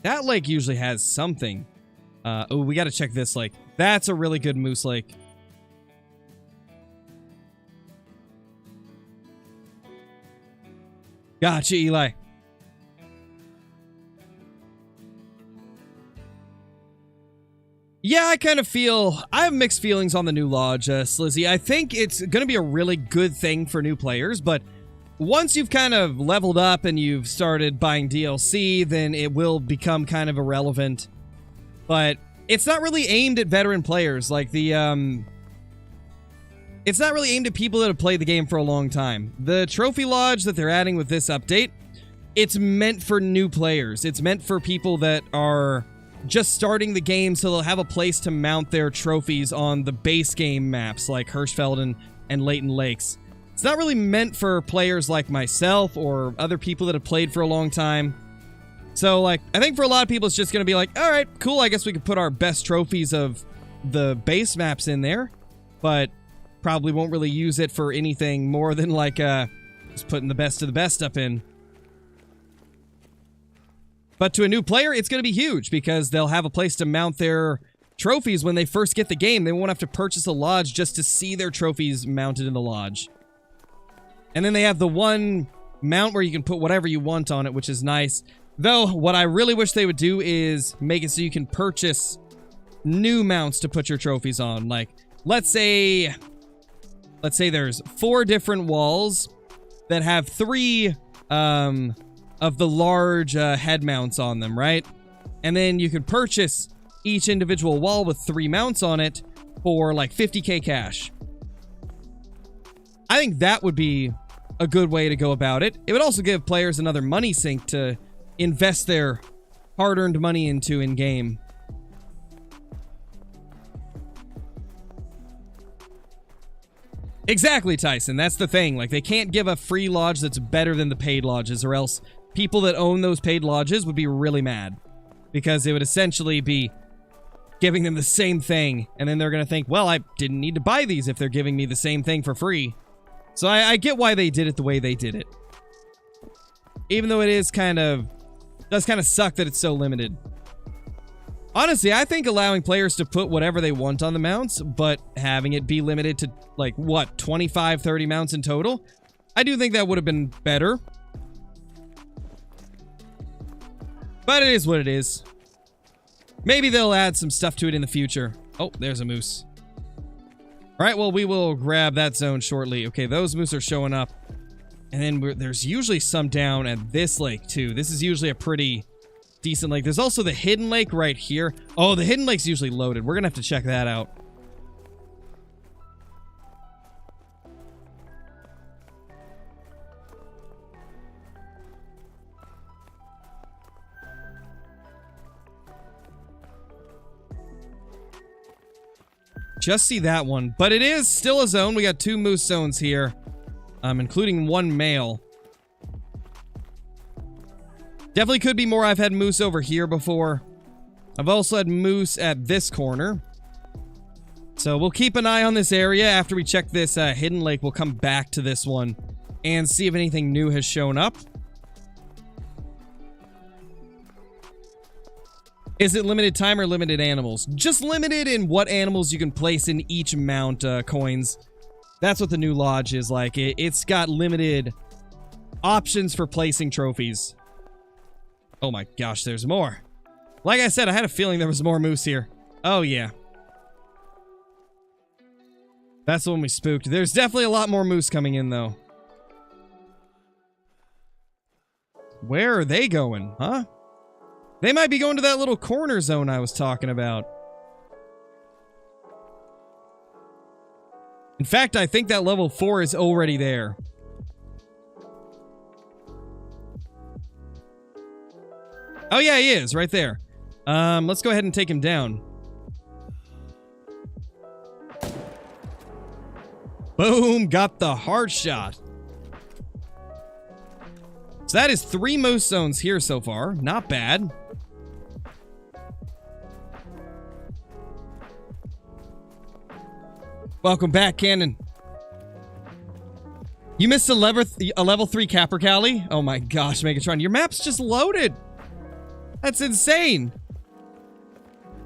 That lake usually has something. Oh, we got to check this lake. That's a really good moose lake. Gotcha, Eli. Yeah, I kind of feel... I have mixed feelings on the new lodge, Slizzy. I think it's going to be a really good thing for new players, but once you've kind of leveled up and you've started buying DLC, then it will become kind of irrelevant. But it's not really aimed at veteran players. Like, the, it's not really aimed at people that have played the game for a long time. The Trophy Lodge that they're adding with this update, it's meant for new players. It's meant for people that are just starting the game so they'll have a place to mount their trophies on the base game maps like Hirschfeld and latent lakes. It's not really meant for players like myself or other people that have played for a long time. So, like, I think for a lot of people, it's just going to be like, all right, cool, I guess we could put our best trophies of the base maps in there, but probably won't really use it for anything more than, like, just putting the best of the best up in. But to a new player, it's going to be huge, because they'll have a place to mount their trophies when they first get the game. They won't have to purchase a lodge just to see their trophies mounted in the lodge. And then they have the one mount where you can put whatever you want on it, which is nice. Though, what I really wish they would do is make it so you can purchase new mounts to put your trophies on. Like, let's say there's 4 different walls that have 3 of the large head mounts on them, right? And then you could purchase each individual wall with 3 mounts on it for like 50k cash. I think that would be a good way to go about it. It would also give players another money sink to invest their hard-earned money into in-game. Exactly, Tyson. That's the thing. Like, they can't give a free lodge that's better than the paid lodges, or else people that own those paid lodges would be really mad. Because it would essentially be giving them the same thing, and then they're going to think, well, I didn't need to buy these if they're giving me the same thing for free. So I get why they did it the way they did it. Even though it is does kind of suck that it's so limited. Honestly, I think allowing players to put whatever they want on the mounts, but having it be limited to, like, what, 25, 30 mounts in total? I do think that would have been better. But it is what it is. Maybe they'll add some stuff to it in the future. Oh, there's a moose. Alright, well, we will grab that zone shortly. Okay, those moose are showing up. And then there's usually some down at this lake, too. This is usually a pretty decent lake. There's also the hidden lake right here. Oh, the hidden lake's usually loaded. We're gonna have to check that out. Just see that one. But it is still a zone. We got 2 moose zones here, including 1 male. Definitely could be more. I've had moose over here before. I've also had moose at this corner. So we'll keep an eye on this area. After we check this hidden lake, we'll come back to this one and see if anything new has shown up. Is it limited time or limited animals? Just limited in what animals you can place in each mount coins. That's what the new lodge is like. It's got limited options for placing trophies. Oh my gosh, there's more. Like I said, I had a feeling there was more moose here. Oh yeah. That's the one we spooked. There's definitely a lot more moose coming in though. Where are they going, huh? They might be going to that little corner zone I was talking about. In fact, I think that level 4 is already there. Oh yeah, he is, right there. Let's go ahead and take him down. Boom, got the hard shot. So that is 3 moose zones here so far. Not bad. Welcome back, Cannon. You missed a level 3 Capercaillie? Oh my gosh, Megatron, your map's just loaded. That's insane.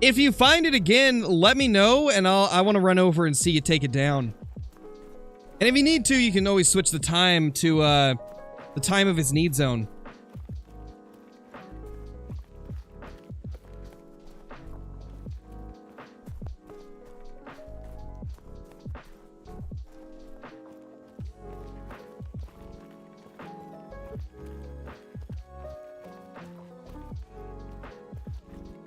If you find it again, let me know, and I want to run over and see you take it down. And if you need to, you can always switch the time to the time of his need zone.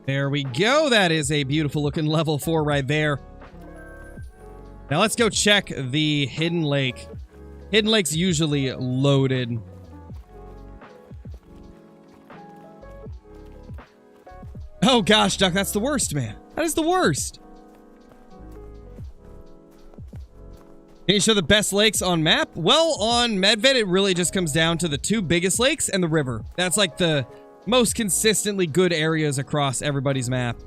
There we go. That is a beautiful looking level 4 right there. Now let's go check the hidden lake. Hidden lake's usually loaded. Oh gosh, Duck, that's the worst, man. That is the worst. Can you show the best lakes on map? Well, on Medved, it really just comes down to the 2 biggest lakes and the river. That's like the most consistently good areas across everybody's map.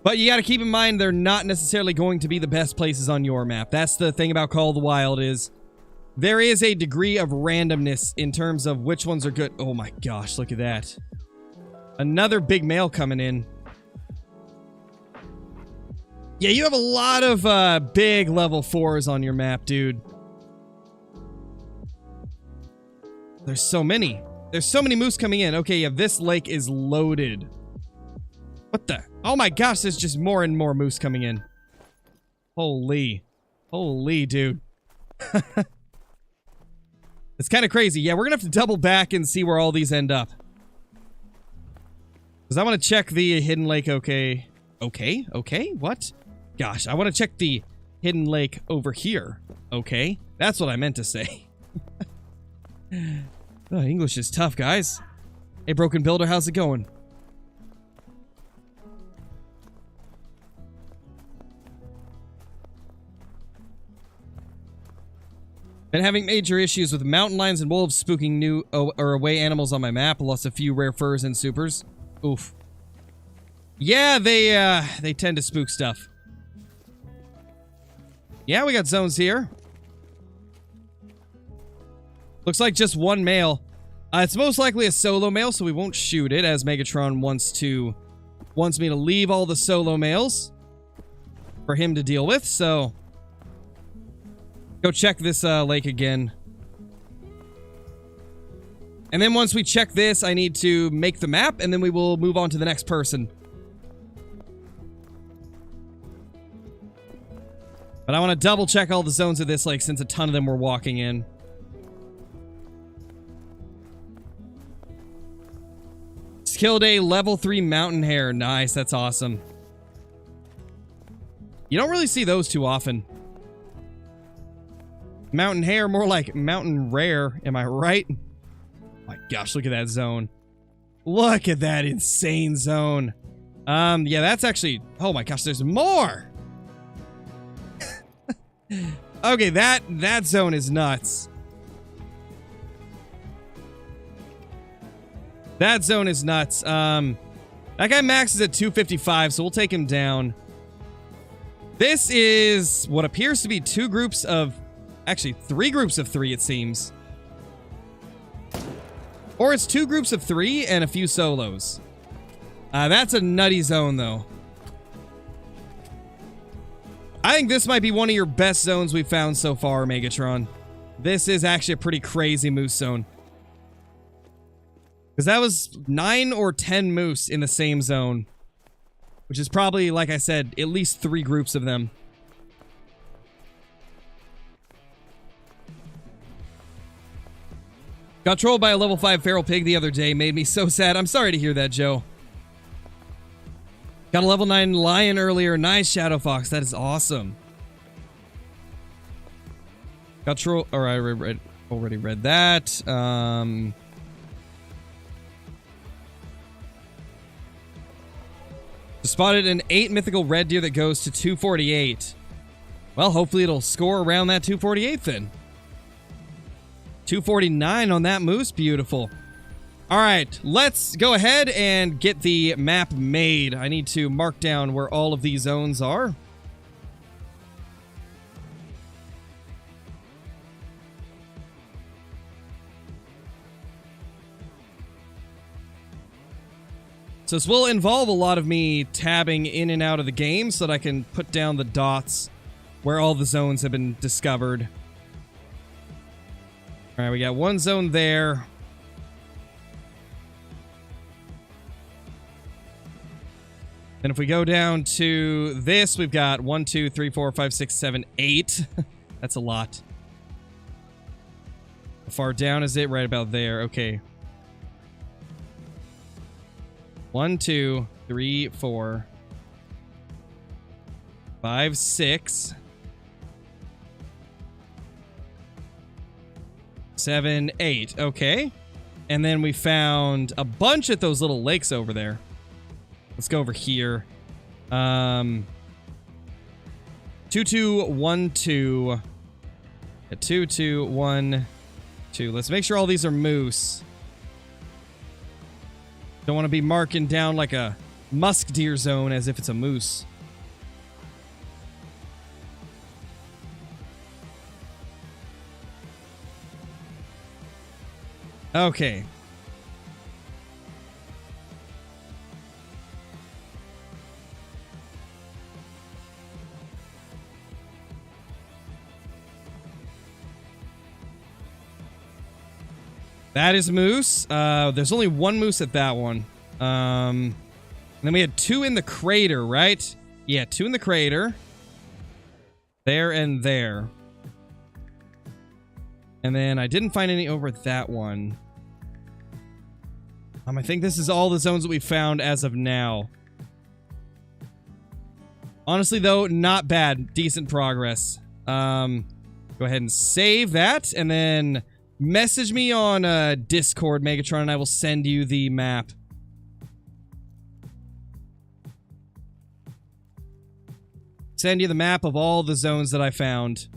But you got to keep in mind they're not necessarily going to be the best places on your map. That's the thing about Call of the Wild is there is a degree of randomness in terms of which ones are good. Oh my gosh, look at that. Another big male coming in. Yeah, you have a lot of big level 4s on your map, dude. There's so many. There's so many moose coming in. Okay, yeah, this lake is loaded. What the? Oh my gosh, there's just more and more moose coming in. Holy. Holy, dude. It's kind of crazy. Yeah, we're going to have to double back and see where all these end up. Because I want to check the hidden lake, okay. Okay, what? Gosh, I want to check the hidden lake over here. Okay, that's what I meant to say. Oh, English is tough, guys. Hey, Broken Builder, how's it going? Been having major issues with mountain lions and wolves spooking new or away animals on my map. Lost a few rare furs and supers. Oof. Yeah, they tend to spook stuff. Yeah, we got zones here. Looks like just one male. It's most likely a solo male, so we won't shoot it, as Megatron wants me to leave all the solo males for him to deal with, so go check this lake again. And then once we check this, I need to make the map, and then we will move on to the next person. But I want to double check all the zones of this lake since a ton of them were walking in. Killed a level 3 mountain hare. Nice, that's awesome. You don't really see those too often. Mountain hare, more like mountain rare, am I right? Oh my gosh, look at that zone. Look at that insane zone. Yeah, that's actually... Oh my gosh, there's more! Okay, that zone is nuts. That zone is nuts. That guy maxes at 255, so we'll take him down. This is what appears to be 2 groups of... Actually, 3 groups of 3, it seems. Or it's 2 groups of 3 and a few solos. That's a nutty zone, though. I think this might be one of your best zones we've found so far, Megatron. This is actually a pretty crazy moose zone. Because that was 9 or 10 moose in the same zone. Which is probably, like I said, at least 3 groups of them. Got trolled by a level 5 feral pig the other day. Made me so sad. I'm sorry to hear that, Joe. Got a level 9 lion earlier. Nice, Shadow Fox. That is awesome. Got trolled... Alright, I already read that. Spotted an 8 mythical red deer that goes to 248. Well, hopefully it'll score around that 248 then. 249 on that moose. Beautiful. All right, let's go ahead and get the map made. I need to mark down where all of these zones are. So this will involve a lot of me tabbing in and out of the game so that I can put down the dots where all the zones have been discovered. All right, we got one zone there. And if we go down to this, we've got 1, 2, 3, 4, 5, 6, 7, 8. That's a lot. How far down is it? Right about there. Okay. 1, 2, 3, 4, 5, 6, 7, 8. Okay. And then we found a bunch of those little lakes over there. Let's go over here. 2212. 2212. Let's make sure all these are moose. Don't want to be marking down like a musk deer zone as if it's a moose. Okay. That is moose. There's only one moose at that one. And then we had 2 in the crater, right? Yeah, 2 in the crater. There and there. And then I didn't find any over that one. I think this is all the zones that we found as of now. Honestly, though, not bad. Decent progress. Go ahead and save that, and then message me on Discord, Megatron, and I will send you the map. Send you the map of all the zones that I found.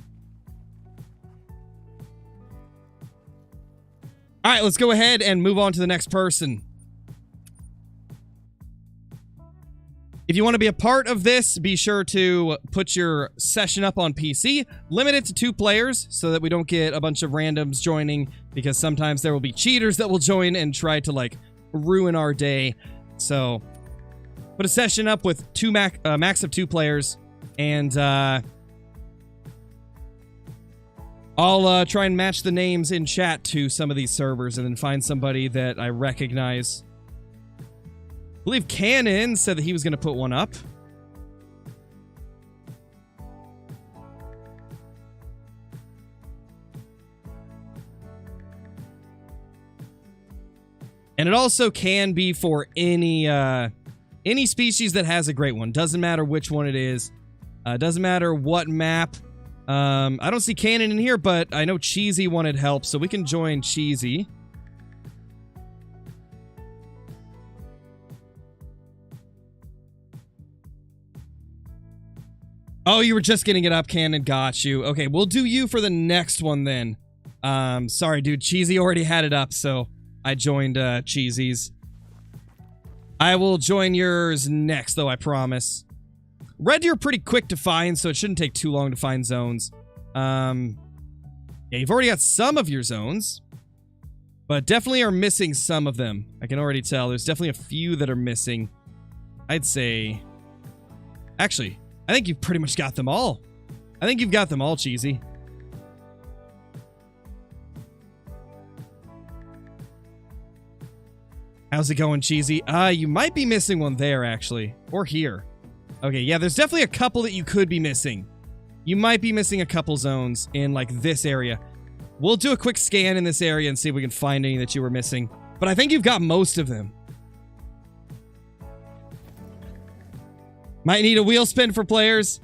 All right, let's go ahead and move on to the next person. If you want to be a part of this, be sure to put your session up on PC. Limit it to 2 players so that we don't get a bunch of randoms joining, because sometimes there will be cheaters that will join and try to, like, ruin our day. So, put a session up with max of 2 players, and I'll try and match the names in chat to some of these servers and then find somebody that I recognize. I believe Cannon said that he was going to put one up. And it also can be for any species that has a great one. Doesn't matter which one it is. Doesn't matter what map. I don't see Cannon in here, but I know Cheesy wanted help, so we can join Cheesy. Oh, you were just getting it up, Cannon. Got you. Okay, we'll do you for the next one then. Sorry, dude. Cheesy already had it up, so I joined Cheesy's. I will join yours next, though, I promise. Red deer are pretty quick to find, so it shouldn't take too long to find zones. Yeah, you've already got some of your zones, but definitely are missing some of them. I can already tell. There's definitely a few that are missing. I'd say... Actually, I think you've pretty much got them all. I think you've got them all, Cheesy. How's it going, Cheesy? You might be missing one there, actually. Or here. Okay, yeah, there's definitely a couple that you could be missing. You might be missing a couple zones in, like, this area. We'll do a quick scan in this area and see if we can find any that you were missing. But I think you've got most of them. Might need a wheel spin for players.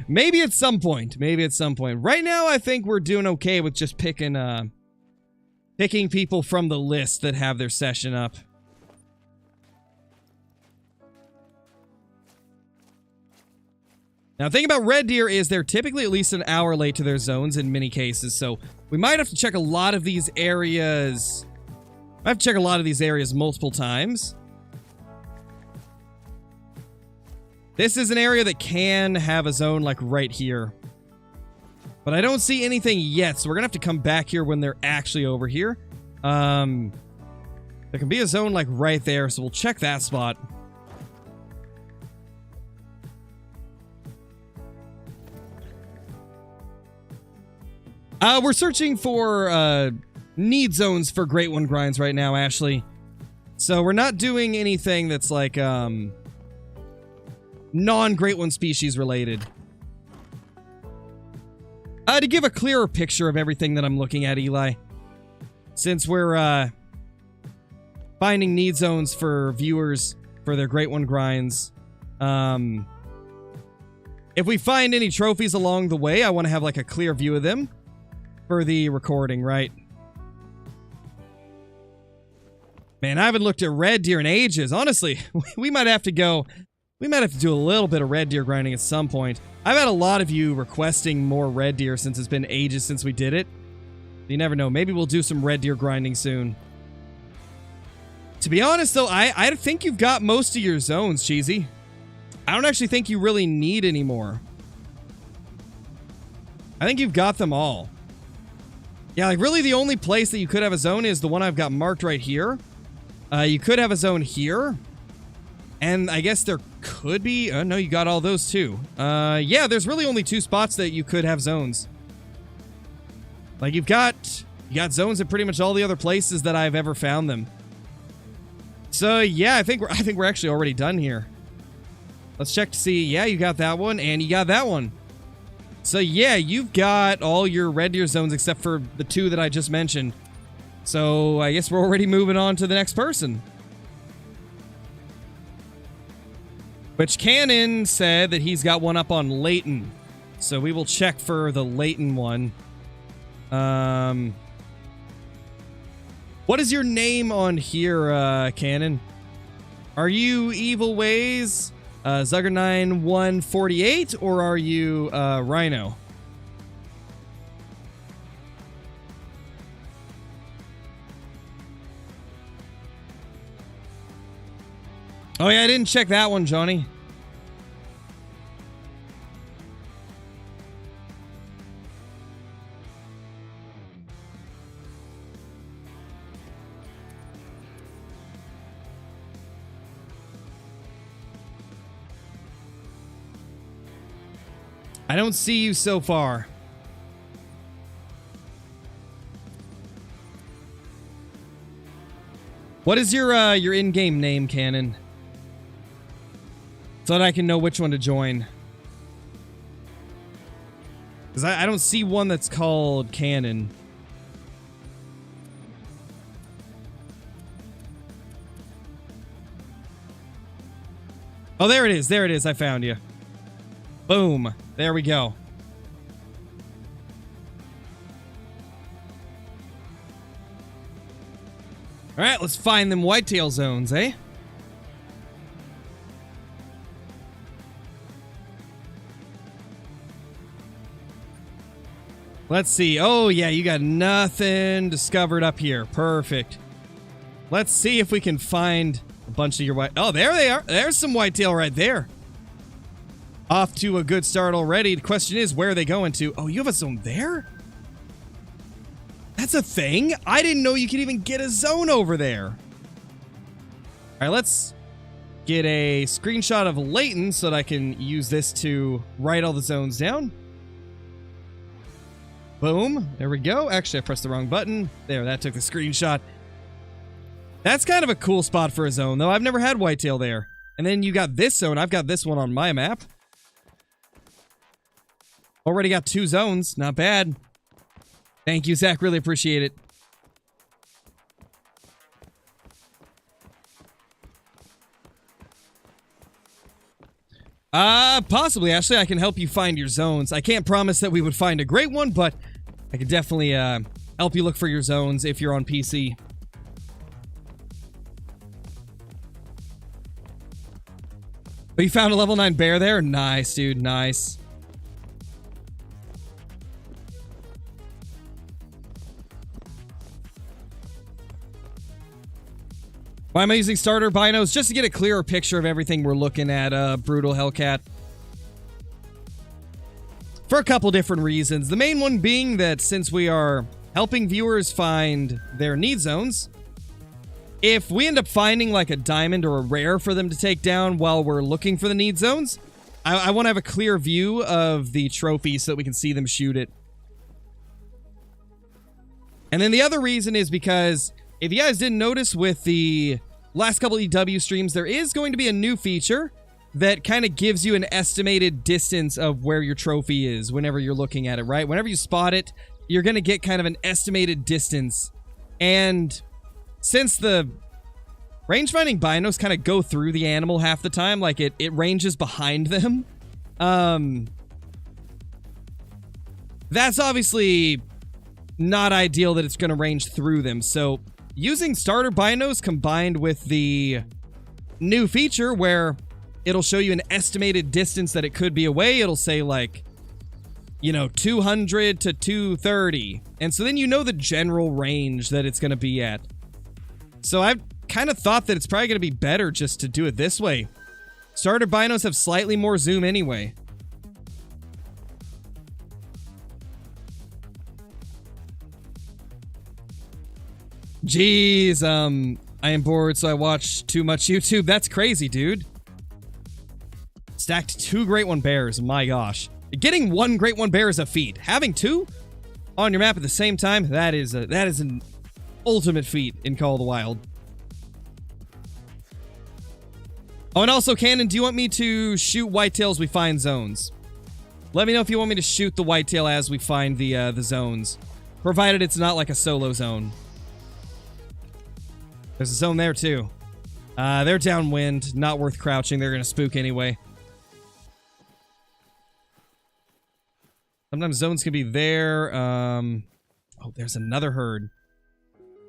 Maybe at some point. Maybe at some point. Right now, I think we're doing okay with just picking people from the list that have their session up. Now, the thing about red deer is they're typically at least an hour late to their zones in many cases, so we might have to check a lot of these areas. I have to check a lot of these areas multiple times. This is an area that can have a zone like right here. But I don't see anything yet, so we're gonna have to come back here when they're actually over here. There can be a zone like right there, so we'll check that spot. We're searching for need zones for Great One grinds right now, Ashley. So we're not doing anything that's like non-Great One species related. To give a clearer picture of everything that I'm looking at, Eli, since we're finding need zones for viewers for their Great One grinds, if we find any trophies along the way, I want to have like a clear view of them for the recording, right? Man, I haven't looked at red deer in ages. Honestly, we might have to go We might have to do a little bit of red deer grinding at some point. I've had a lot of you requesting more red deer since it's been ages since we did it. You never know. Maybe we'll do some red deer grinding soon. To be honest, though, I think you've got most of your zones, Cheesy. I don't actually think you really need any more. I think you've got them all. Yeah, like really the only place that you could have a zone is the one I've got marked right here. You could have a zone here. And I guess there could be... no, you got all those too. Yeah, there's really only 2 spots that you could have zones. Like you got zones at pretty much all the other places that I've ever found them. So yeah, I think we're actually already done here. Let's check to see. Yeah, you got that one and you got that one. So yeah, you've got all your red deer zones except for the 2 that I just mentioned. So I guess we're already moving on to the next person. Which Cannon said that he's got one up on Layton. So we will check for the Layton one. What is your name on here, Cannon? Are you Evil Ways, Zugger9148, or are you, Rhino? Oh yeah, I didn't check that one, Johnny. I don't see you so far. What is your in-game name, Cannon? So that I can know which one to join. Because I don't see one that's called Cannon. Oh, there it is. There it is. I found you. Boom. There we go. Alright, let's find them whitetail zones, eh? Let's see. Oh, yeah, you got nothing discovered up here. Perfect. Let's see if we can find a bunch of your white... Oh, there they are. There's some whitetail right there. Off to a good start already. The question is, where are they going to? Oh, you have a zone there? That's a thing? I didn't know you could even get a zone over there. All right, let's get a screenshot of Layton so that I can use this to write all the zones down. Boom. There we go. Actually, I pressed the wrong button. There, that took the screenshot. That's kind of a cool spot for a zone, though. I've never had whitetail there. And then you got this zone. I've got this one on my map. Already got 2 zones. Not bad. Thank you, Zach. Really appreciate it. Possibly, Ashley. I can help you find your zones. I can't promise that we would find a great one, but I could definitely help you look for your zones if you're on PC. But you found a level 9 bear there? Nice, dude. Nice. Why am I using starter binos? Just to get a clearer picture of everything we're looking at, Brutal Hellcat. For a couple different reasons. The main one being that since we are helping viewers find their need zones, if we end up finding like a diamond or a rare for them to take down while we're looking for the need zones, I want to have a clear view of the trophy so that we can see them shoot it. And then the other reason is because if you guys didn't notice with the last couple EW streams, there is going to be a new feature that kind of gives you an estimated distance of where your trophy is whenever you're looking at it, right? Whenever you spot it, you're going to get kind of an estimated distance. And since the range-finding binos kind of go through the animal half the time, like it ranges behind them, that's obviously not ideal that it's going to range through them. So using starter binos combined with the new feature where it'll show you an estimated distance that it could be away. It'll say like, you know, 200 to 230. And so then you know the general range that it's going to be at. So I've kind of thought that it's probably going to be better just to do it this way. Starter binos have slightly more zoom anyway. Jeez, I am bored, so I watch too much YouTube. That's crazy, dude. Stacked 2 Great One Bears. My gosh. Getting 1 Great One Bear is a feat. Having 2 on your map at the same time, that is an ultimate feat in Call of the Wild. Oh, and also, Cannon, do you want me to shoot whitetail as we find zones? Let me know if you want me to shoot the whitetail as we find the zones. Provided it's not like a solo zone. There's a zone there, too. They're downwind. Not worth crouching. They're going to spook anyway. Sometimes zones can be there. Oh, there's another herd.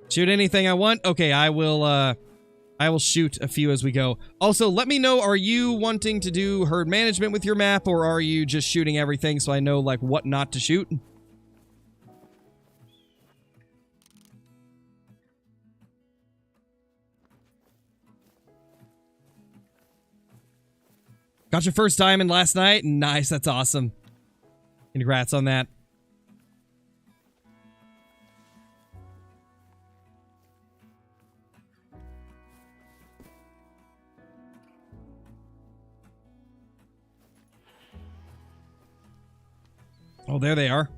Shoot anything I want? Okay, I will shoot a few as we go. Also, let me know, are you wanting to do herd management with your map, or are you just shooting everything so I know, like, what not to shoot? Got your first diamond last night? Nice, that's awesome. Congrats on that. Oh, there they are.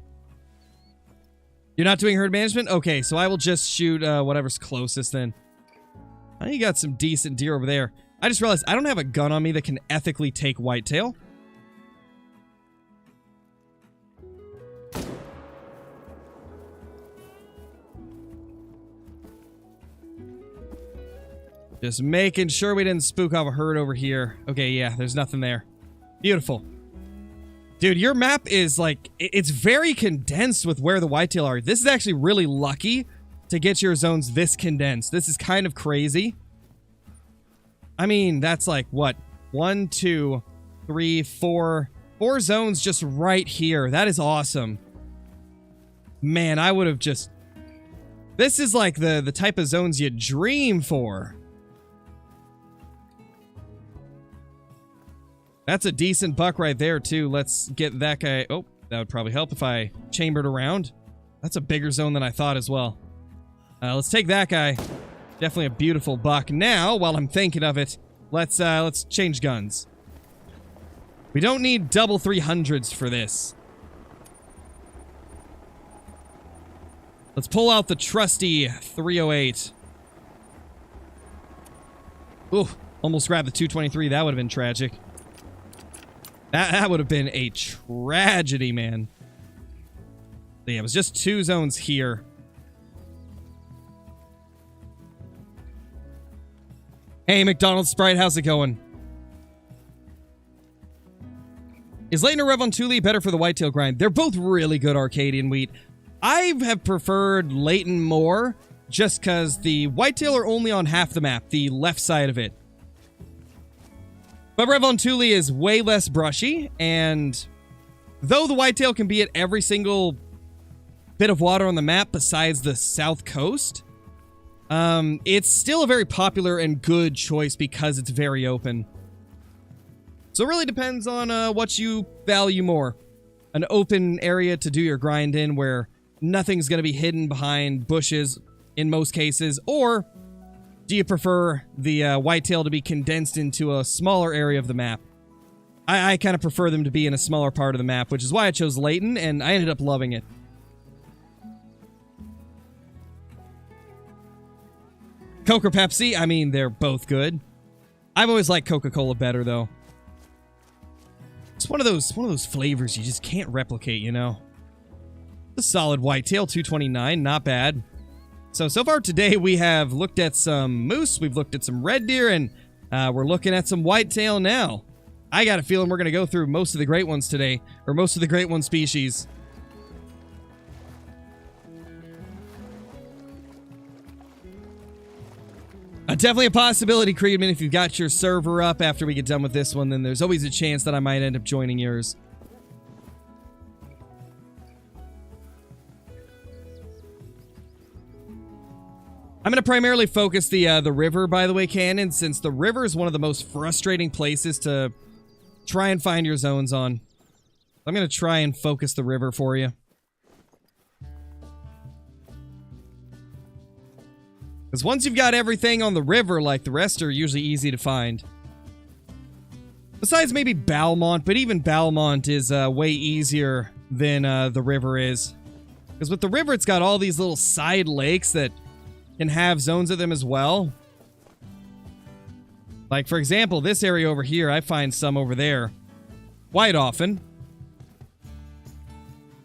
You're not doing herd management? Okay, so I will just shoot whatever's closest then. I think you got some decent deer over there. I just realized I don't have a gun on me that can ethically take whitetail. Just making sure we didn't spook off a herd over here. Okay, yeah, there's nothing there. Beautiful. Dude, your map is like, it's very condensed with where the whitetail are. This is actually really lucky to get your zones this condensed. This is kind of crazy. I mean, that's like, what? 1, 2, 3, 4. 4 zones just right here. That is awesome. Man, I would have just... This is like the type of zones you dream for. That's a decent buck right there, too. Let's get that guy... Oh, that would probably help if I chambered around. That's a bigger zone than I thought as well. Let's take that guy. Definitely a beautiful buck. Now, while I'm thinking of it, let's change guns. We don't need double 300s for this. Let's pull out the trusty 308. Ooh, almost grabbed the 223. That would have been tragic. That would have been a tragedy, man. Yeah, it was just 2 zones here. Hey, McDonald's Sprite, how's it going? Is Leighton or Revontuli better for the whitetail grind? They're both really good Arcadian wheat. I have preferred Leighton more, just because the whitetail are only on half the map, the left side of it. But Revontuli is way less brushy, and though the whitetail can be at every single bit of water on the map besides the south coast, it's still a very popular and good choice because it's very open. So it really depends on what you value more. An open area to do your grind in where nothing's going to be hidden behind bushes in most cases, or do you prefer the whitetail to be condensed into a smaller area of the map? I kind of prefer them to be in a smaller part of the map, which is why I chose Leighton, and I ended up loving it. Coke or Pepsi? I mean, they're both good. I've always liked Coca-Cola better, though. It's one of those flavors you just can't replicate, you know? A solid whitetail, 229, not bad. So far today, we have looked at some moose, we've looked at some red deer, and we're looking at some whitetail now. I got a feeling we're going to go through most of the great ones today, or most of the great one species. Definitely a possibility, Creedman. If you've got your server up after we get done with this one, then there's always a chance that I might end up joining yours. I'm going to primarily focus the river, by the way, Cannon, since the river is one of the most frustrating places to try and find your zones on. I'm going to try and focus the river for you. Because once you've got everything on the river, like, the rest are usually easy to find. Besides maybe Balmont, but even Balmont is way easier than the river is. Because with the river, it's got all these little side lakes that can have zones of them as well. Like, for example, this area over here, I find some over there quite often.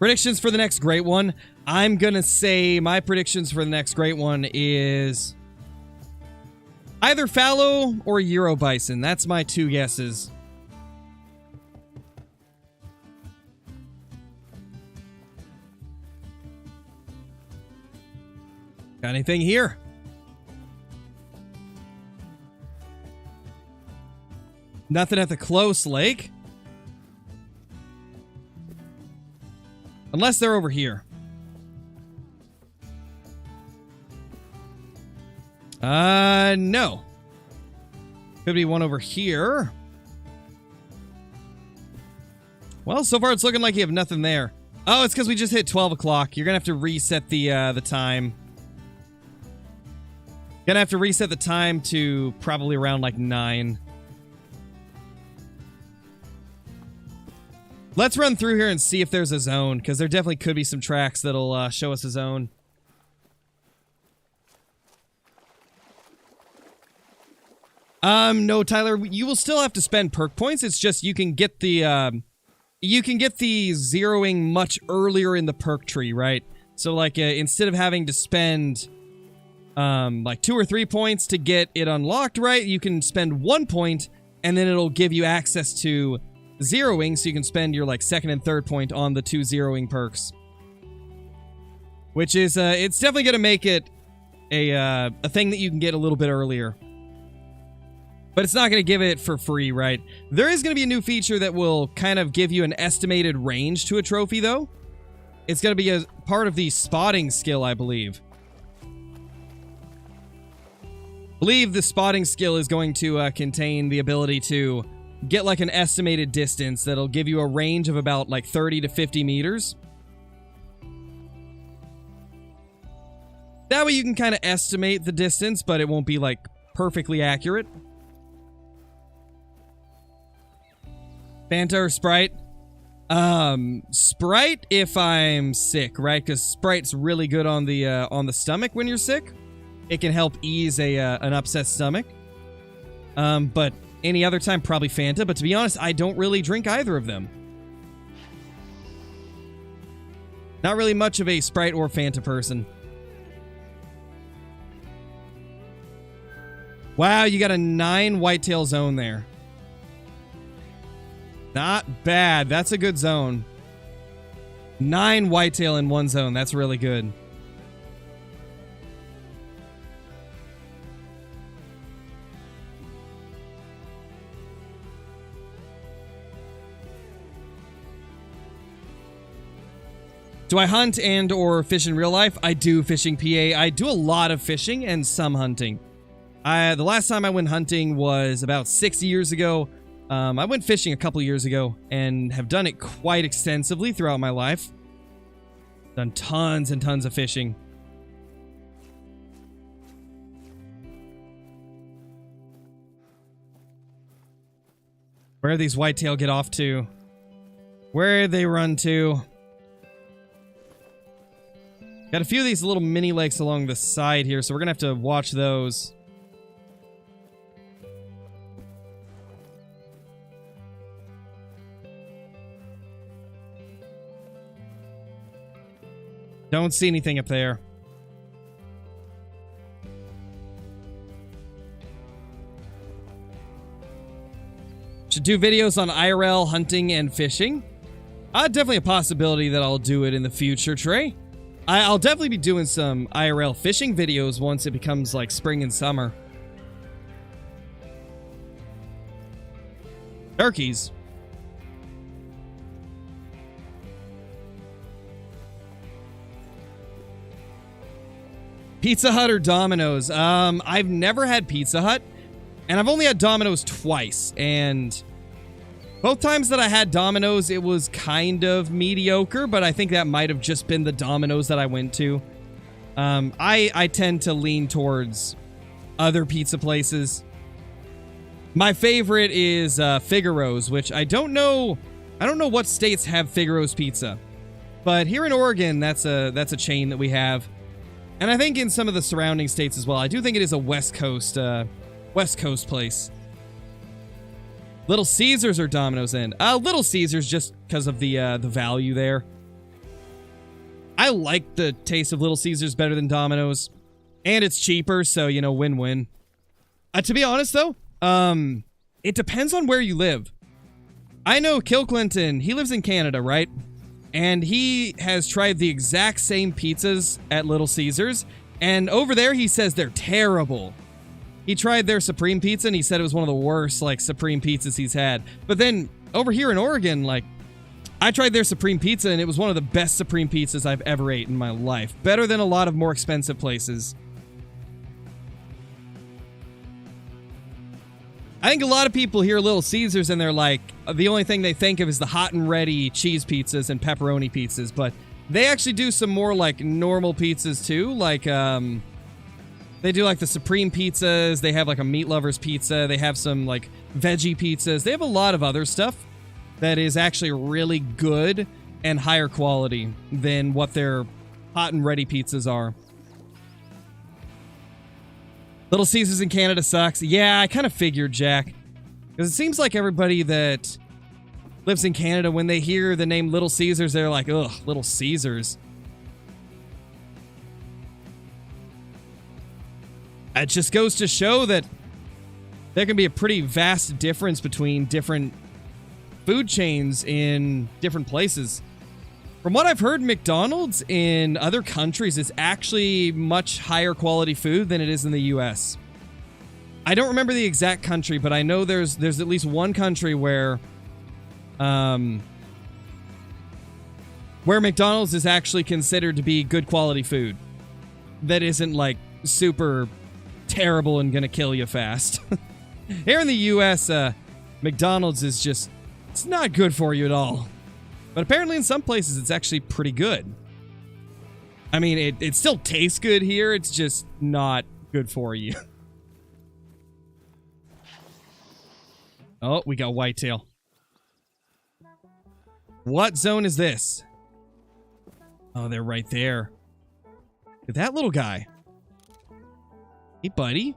Predictions for the next great one. I'm gonna say my predictions for the next great one is either fallow or Euro bison. That's my two guesses. Got anything here? Nothing at the close lake. Unless they're over here. No. Could be one over here. Well, so far it's looking like you have nothing there. Oh, it's because we just hit 12 o'clock. You're gonna have to reset the time. Gonna have to reset the time to probably around like 9. Let's run through here and see if there's a zone, because there definitely could be some tracks that'll show us a zone. No, Tyler, you will still have to spend perk points. It's just you can get the zeroing much earlier in the perk tree, right? So like instead of having to spend like 2 or 3 points to get it unlocked, right? You can spend 1 point and then it'll give you access to zeroing, so you can spend your like second and third point on the 2 zeroing perks. Which is it's definitely going to make it a thing that you can get a little bit earlier. But it's not going to give it for free, right? There is going to be a new feature that will kind of give you an estimated range to a trophy, though. It's going to be a part of the spotting skill, I believe. I believe the spotting skill is going to contain the ability to get like an estimated distance that'll give you a range of about like 30 to 50 meters. That way you can kind of estimate the distance, but it won't be like perfectly accurate. Fanta or Sprite? Sprite if I'm sick, right? Because Sprite's really good on the stomach when you're sick. It can help ease an upset stomach. But any other time, probably Fanta. But to be honest, I don't really drink either of them. Not really much of a Sprite or Fanta person. Wow, you got a 9 whitetail zone there. Not bad. That's a good zone. 9 whitetail in one zone. That's really good. Do I hunt and or fish in real life? I do fishing PA. I do a lot of fishing and some hunting. The last time I went hunting was about 6 years ago. I went fishing a couple years ago and have done it quite extensively throughout my life. Done tons and tons of fishing. Where do these whitetail get off to? Where they run to? Got a few of these little mini lakes along the side here, so we're gonna have to watch those. Don't see anything up there. Should do videos on IRL hunting and fishing. Definitely a possibility that I'll do it in the future, Trey. I'll definitely be doing some IRL fishing videos once it becomes like spring and summer. Turkeys. Pizza Hut or Domino's? I've never had Pizza Hut, and I've only had Domino's twice, and both times that I had Domino's, it was kind of mediocre, but I think that might have just been the Domino's that I went to. I tend to lean towards other pizza places. My favorite is Figaro's, which I don't know what states have Figaro's pizza, but here in Oregon, that's a chain that we have. And I think in some of the surrounding states as well. I do think it is a West Coast place. Little Caesars or Domino's in? Little Caesars just because of the value there. I like the taste of Little Caesars better than Domino's. And it's cheaper, so, you know, win-win. To be honest, though, it depends on where you live. I know Kill Clinton, he lives in Canada, right? And he has tried the exact same pizzas at Little Caesars, and over there he says they're terrible. He tried their Supreme Pizza, and he said it was one of the worst, like, Supreme pizzas he's had. But then, over here in Oregon, like, I tried their Supreme Pizza, and it was one of the best Supreme pizzas I've ever ate in my life. Better than a lot of more expensive places. I think a lot of people hear Little Caesars and they're like, the only thing they think of is the hot and ready cheese pizzas and pepperoni pizzas, but they actually do some more like normal pizzas too. Like, they do like the Supreme pizzas. They have like a meat lovers pizza. They have some like veggie pizzas. They have a lot of other stuff that is actually really good and higher quality than what their hot and ready pizzas are. Little Caesars in Canada sucks. Yeah, I kind of figured, Jack. Because it seems like everybody that lives in Canada, when they hear the name Little Caesars, they're like, ugh, Little Caesars. It just goes to show that there can be a pretty vast difference between different food chains in different places. From what I've heard, McDonald's in other countries is actually much higher quality food than it is in the US. I don't remember the exact country, but I know there's at least one country where McDonald's is actually considered to be good quality food. That isn't like super terrible and gonna kill you fast. Here in the US, McDonald's is just, it's not good for you at all. But apparently in some places it's actually pretty good. I mean, it still tastes good here, it's just not good for you. Oh, we got Whitetail. What zone is this? Oh, they're right there. Look at that little guy. Hey, buddy.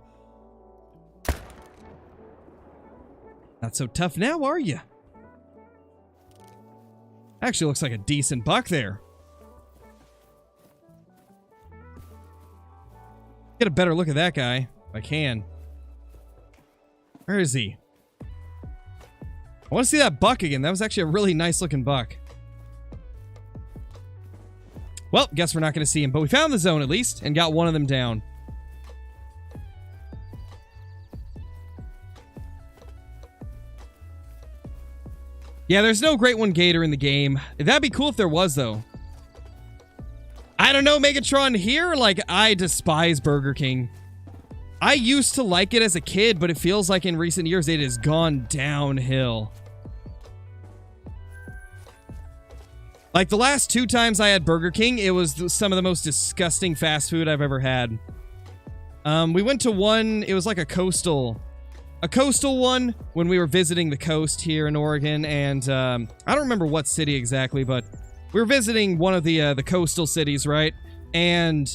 Not so tough now, are you? Actually looks like a decent buck there. Get a better look at that guy, if I can. Where is he? I want to see that buck again. That was actually a really nice looking buck. Well, guess we're not going to see him, but we found the zone at least and got one of them down. Yeah, there's no Great One Gator in the game. That'd be cool if there was, though. I don't know, Megatron, here, like, I despise Burger King. I used to like it as a kid, but it feels like in recent years it has gone downhill. Like, the last 2 times I had Burger King, it was some of the most disgusting fast food I've ever had. We went to one, it was like a coastal one when we were visiting the coast here in Oregon, and I don't remember what city exactly, but we were visiting one of the coastal cities, right? And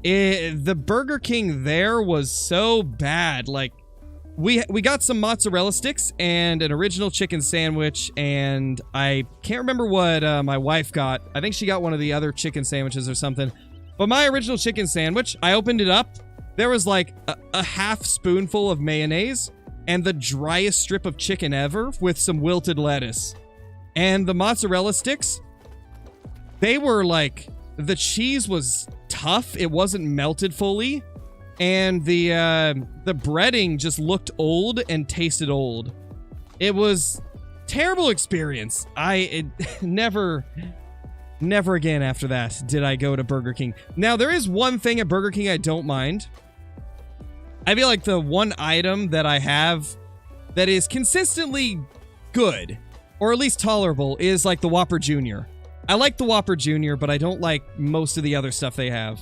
the Burger King there was so bad. Like, we got some mozzarella sticks and an original chicken sandwich, and I can't remember what my wife got. I think she got one of the other chicken sandwiches or something. But my original chicken sandwich, I opened it up. There was like a half spoonful of mayonnaise and the driest strip of chicken ever with some wilted lettuce. And the mozzarella sticks, they were like, the cheese was tough. It wasn't melted fully. And the breading just looked old and tasted old. It was terrible experience. Never again after that did I go to Burger King. Now, there is one thing at Burger King I don't mind. I feel like the one item that I have that is consistently good, or at least tolerable, is like the Whopper Jr. I like the Whopper Jr., but I don't like most of the other stuff they have.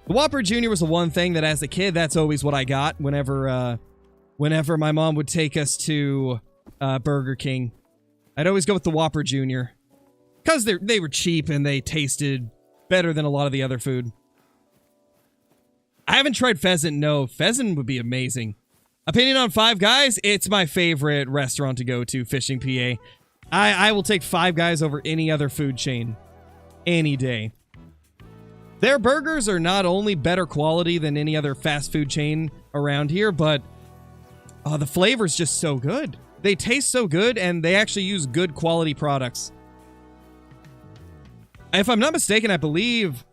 The Whopper Jr. was the one thing that as a kid, that's always what I got whenever my mom would take us to Burger King. I'd always go with the Whopper Jr. because they were cheap and they tasted better than a lot of the other food. I haven't tried pheasant. No, pheasant would be amazing. Opinion on Five Guys? It's my favorite restaurant to go to, Fishing PA. I will take Five Guys over any other food chain any day. Their burgers are not only better quality than any other fast food chain around here, but the flavor's just so good. They taste so good, and they actually use good quality products. If I'm not mistaken, I believe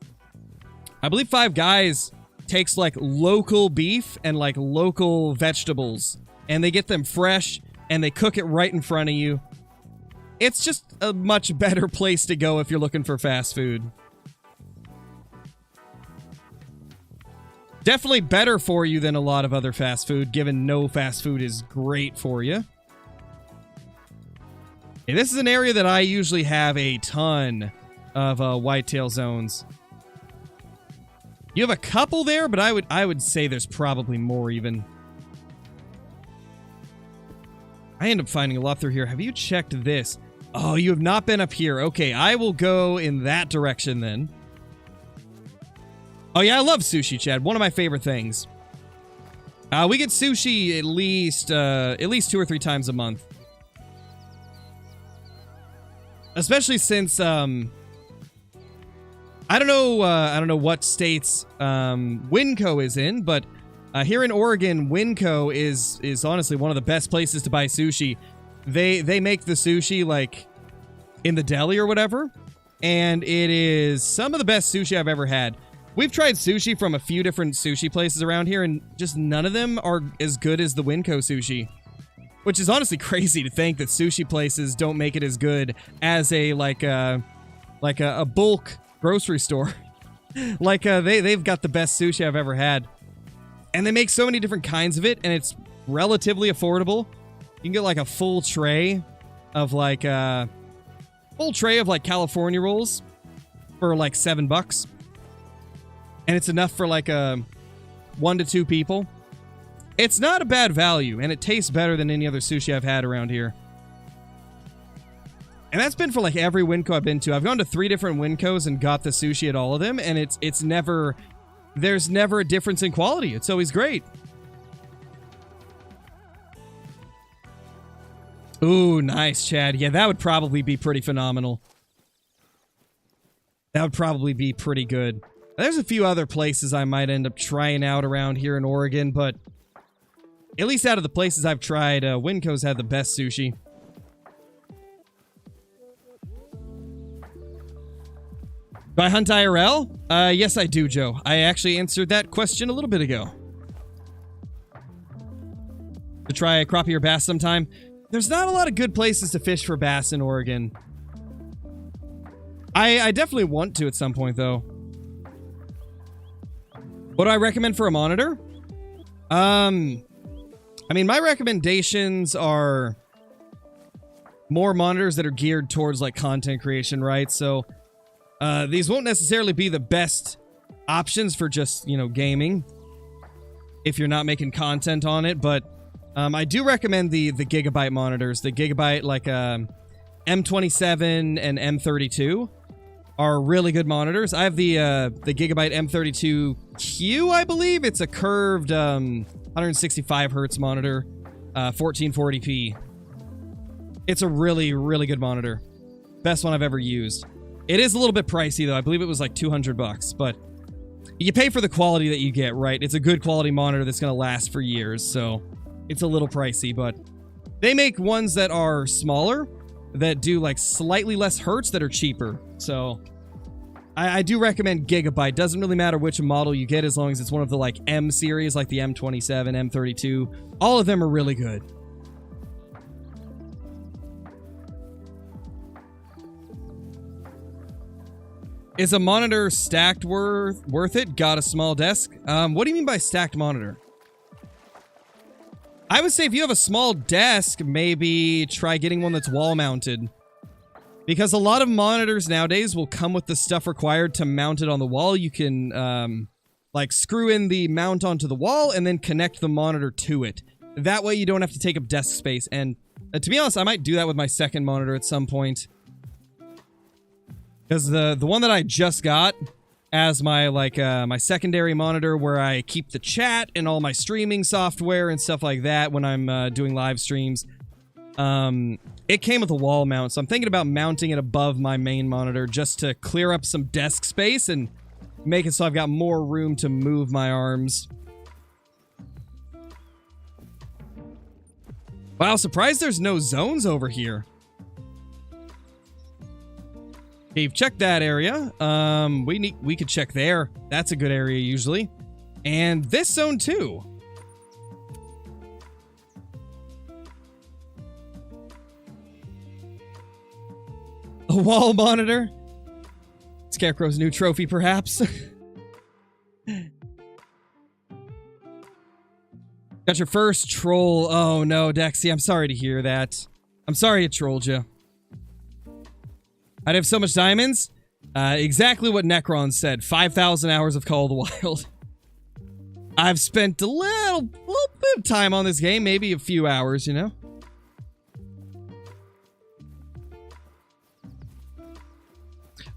Five Guys takes like local beef and like local vegetables, and they get them fresh and they cook it right in front of you. It's just a much better place to go if you're looking for fast food. Definitely better for you than a lot of other fast food, given no fast food is great for you. Okay, this is an area that I usually have a ton of whitetail zones. You have a couple there, but I would say there's probably more even. I end up finding a lot through here. Have you checked this? Oh, you have not been up here. Okay, I will go in that direction then. Oh yeah, I love sushi, Chad. One of my favorite things. We get sushi at least 2 or 3 times a month. Especially since I don't know what states Winco is in, but here in Oregon, Winco is honestly one of the best places to buy sushi. They make the sushi like in the deli or whatever, and it is some of the best sushi I've ever had. We've tried sushi from a few different sushi places around here, and just none of them are as good as the Winco sushi. Which is honestly crazy to think that sushi places don't make it as good as a bulk grocery store. They've got the best sushi I've ever had. And they make so many different kinds of it, and it's relatively affordable. You can get like a full tray of California rolls for like $7. And it's enough for like 1 to 2 people. It's not a bad value, and it tastes better than any other sushi I've had around here. And that's been for like every Winco I've been to. I've gone to 3 different Wincos and got the sushi at all of them, and it's never... There's never a difference in quality. It's always great. Ooh, nice, Chad. Yeah, that would probably be pretty phenomenal. That would probably be pretty good. There's a few other places I might end up trying out around here in Oregon, but at least out of the places I've tried, Winco's had the best sushi. Do I hunt IRL? Yes, I do, Joe. I actually answered that question a little bit ago. To try a crappie or bass sometime. There's not a lot of good places to fish for bass in Oregon. I definitely want to at some point, though. What do I recommend for a monitor? I mean, my recommendations are more monitors that are geared towards, like, content creation, right? So, these won't necessarily be the best options for just, you know, gaming if you're not making content on it, but I do recommend the Gigabyte monitors. The Gigabyte, like, M27 and M32 are really good monitors. I have the Gigabyte M32Q, I believe. It's a curved 165 hertz monitor, 1440p. It's a really, really good monitor. Best one I've ever used. It is a little bit pricey, though. I believe it was like $200, but you pay for the quality that you get, right? It's a good quality monitor that's going to last for years, so it's a little pricey, but they make ones that are smaller, that do like slightly less hertz, that are cheaper. So I do recommend Gigabyte. Doesn't really matter which model you get as long as it's one of the like M series, like the M27, M32. All of them are really good. Is a monitor stacked worth it? Got a small desk? What do you mean by stacked monitor? I would say if you have a small desk, maybe try getting one that's wall mounted. Because a lot of monitors nowadays will come with the stuff required to mount it on the wall. You can, like, screw in the mount onto the wall and then connect the monitor to it. That way you don't have to take up desk space. And to be honest, I might do that with my second monitor at some point. Because the one that I just got as my, like, my secondary monitor where I keep the chat and all my streaming software and stuff like that when I'm doing live streams, it came with a wall mount. So I'm thinking about mounting it above my main monitor just to clear up some desk space and make it so I've got more room to move my arms. Wow, surprised there's no zones over here. Okay, you've checked that area. We could check there. That's a good area usually. And this zone too. A wall monitor. Scarecrow's new trophy, perhaps. Got your first troll. Oh no, Dexy, I'm sorry to hear that. I'm sorry it trolled you. I'd have so much diamonds. Exactly what Necron said. 5,000 hours of Call of the Wild. I've spent a little bit of time on this game. Maybe a few hours, you know?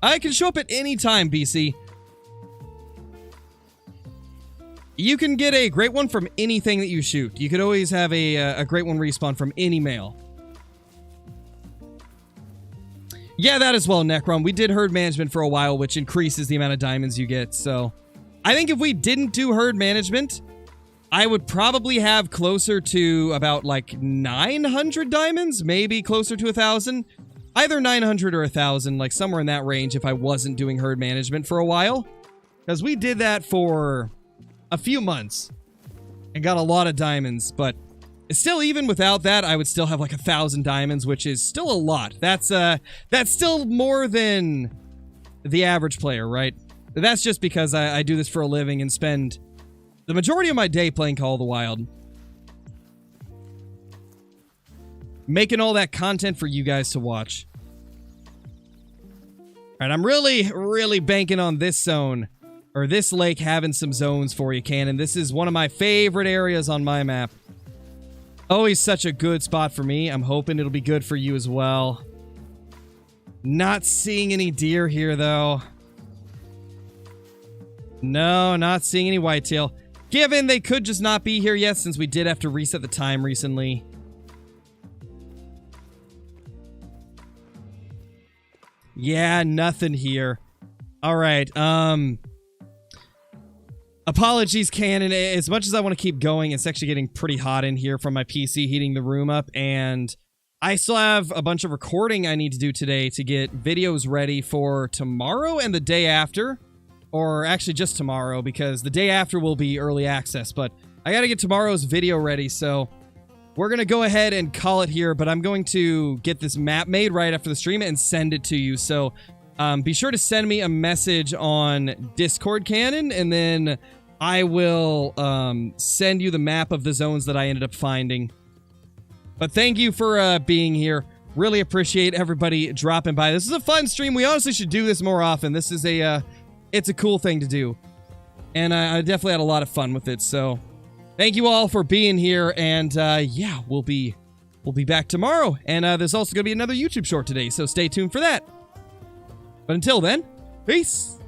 I can show up at any time, BC. You can get a great one from anything that you shoot. You could always have a great one respawn from any male. Yeah, that as well, Necron. We did herd management for a while, which increases the amount of diamonds you get, so... I think if we didn't do herd management, I would probably have closer to about, like, 900 diamonds, maybe closer to 1,000. Either 900 or 1,000, like, somewhere in that range if I wasn't doing herd management for a while. Because we did that for a few months and got a lot of diamonds, but... Still, even without that, I would still have like 1,000 diamonds, which is still a lot. That's still more than the average player, right? That's just because I do this for a living and spend the majority of my day playing Call of the Wild. Making all that content for you guys to watch. Alright, I'm really banking on this zone, or this lake having some zones for you, Cannon. This is one of my favorite areas on my map. Always such a good spot for me. I'm hoping it'll be good for you as well. Not seeing any deer here, though. No, not seeing any whitetail. Given they could just not be here yet, since we did have to reset the time recently. Yeah, nothing here. Alright, apologies, Cannon. As much as I want to keep going, it's actually getting pretty hot in here from my PC heating the room up, and I still have a bunch of recording I need to do today to get videos ready for tomorrow and the day after. Or actually just tomorrow, because the day after will be early access, but I gotta get tomorrow's video ready, so we're gonna go ahead and call it here, but I'm going to get this map made right after the stream and send it to you, so... be sure to send me a message on Discord, Cannon, and then I will send you the map of the zones that I ended up finding. But thank you for being here. Really appreciate everybody dropping by. This is a fun stream. We honestly should do this more often. This is it's a cool thing to do. And I definitely had a lot of fun with it, so thank you all for being here, and yeah, we'll be back tomorrow. And there's also going to be another YouTube short today, so stay tuned for that. But until then, peace!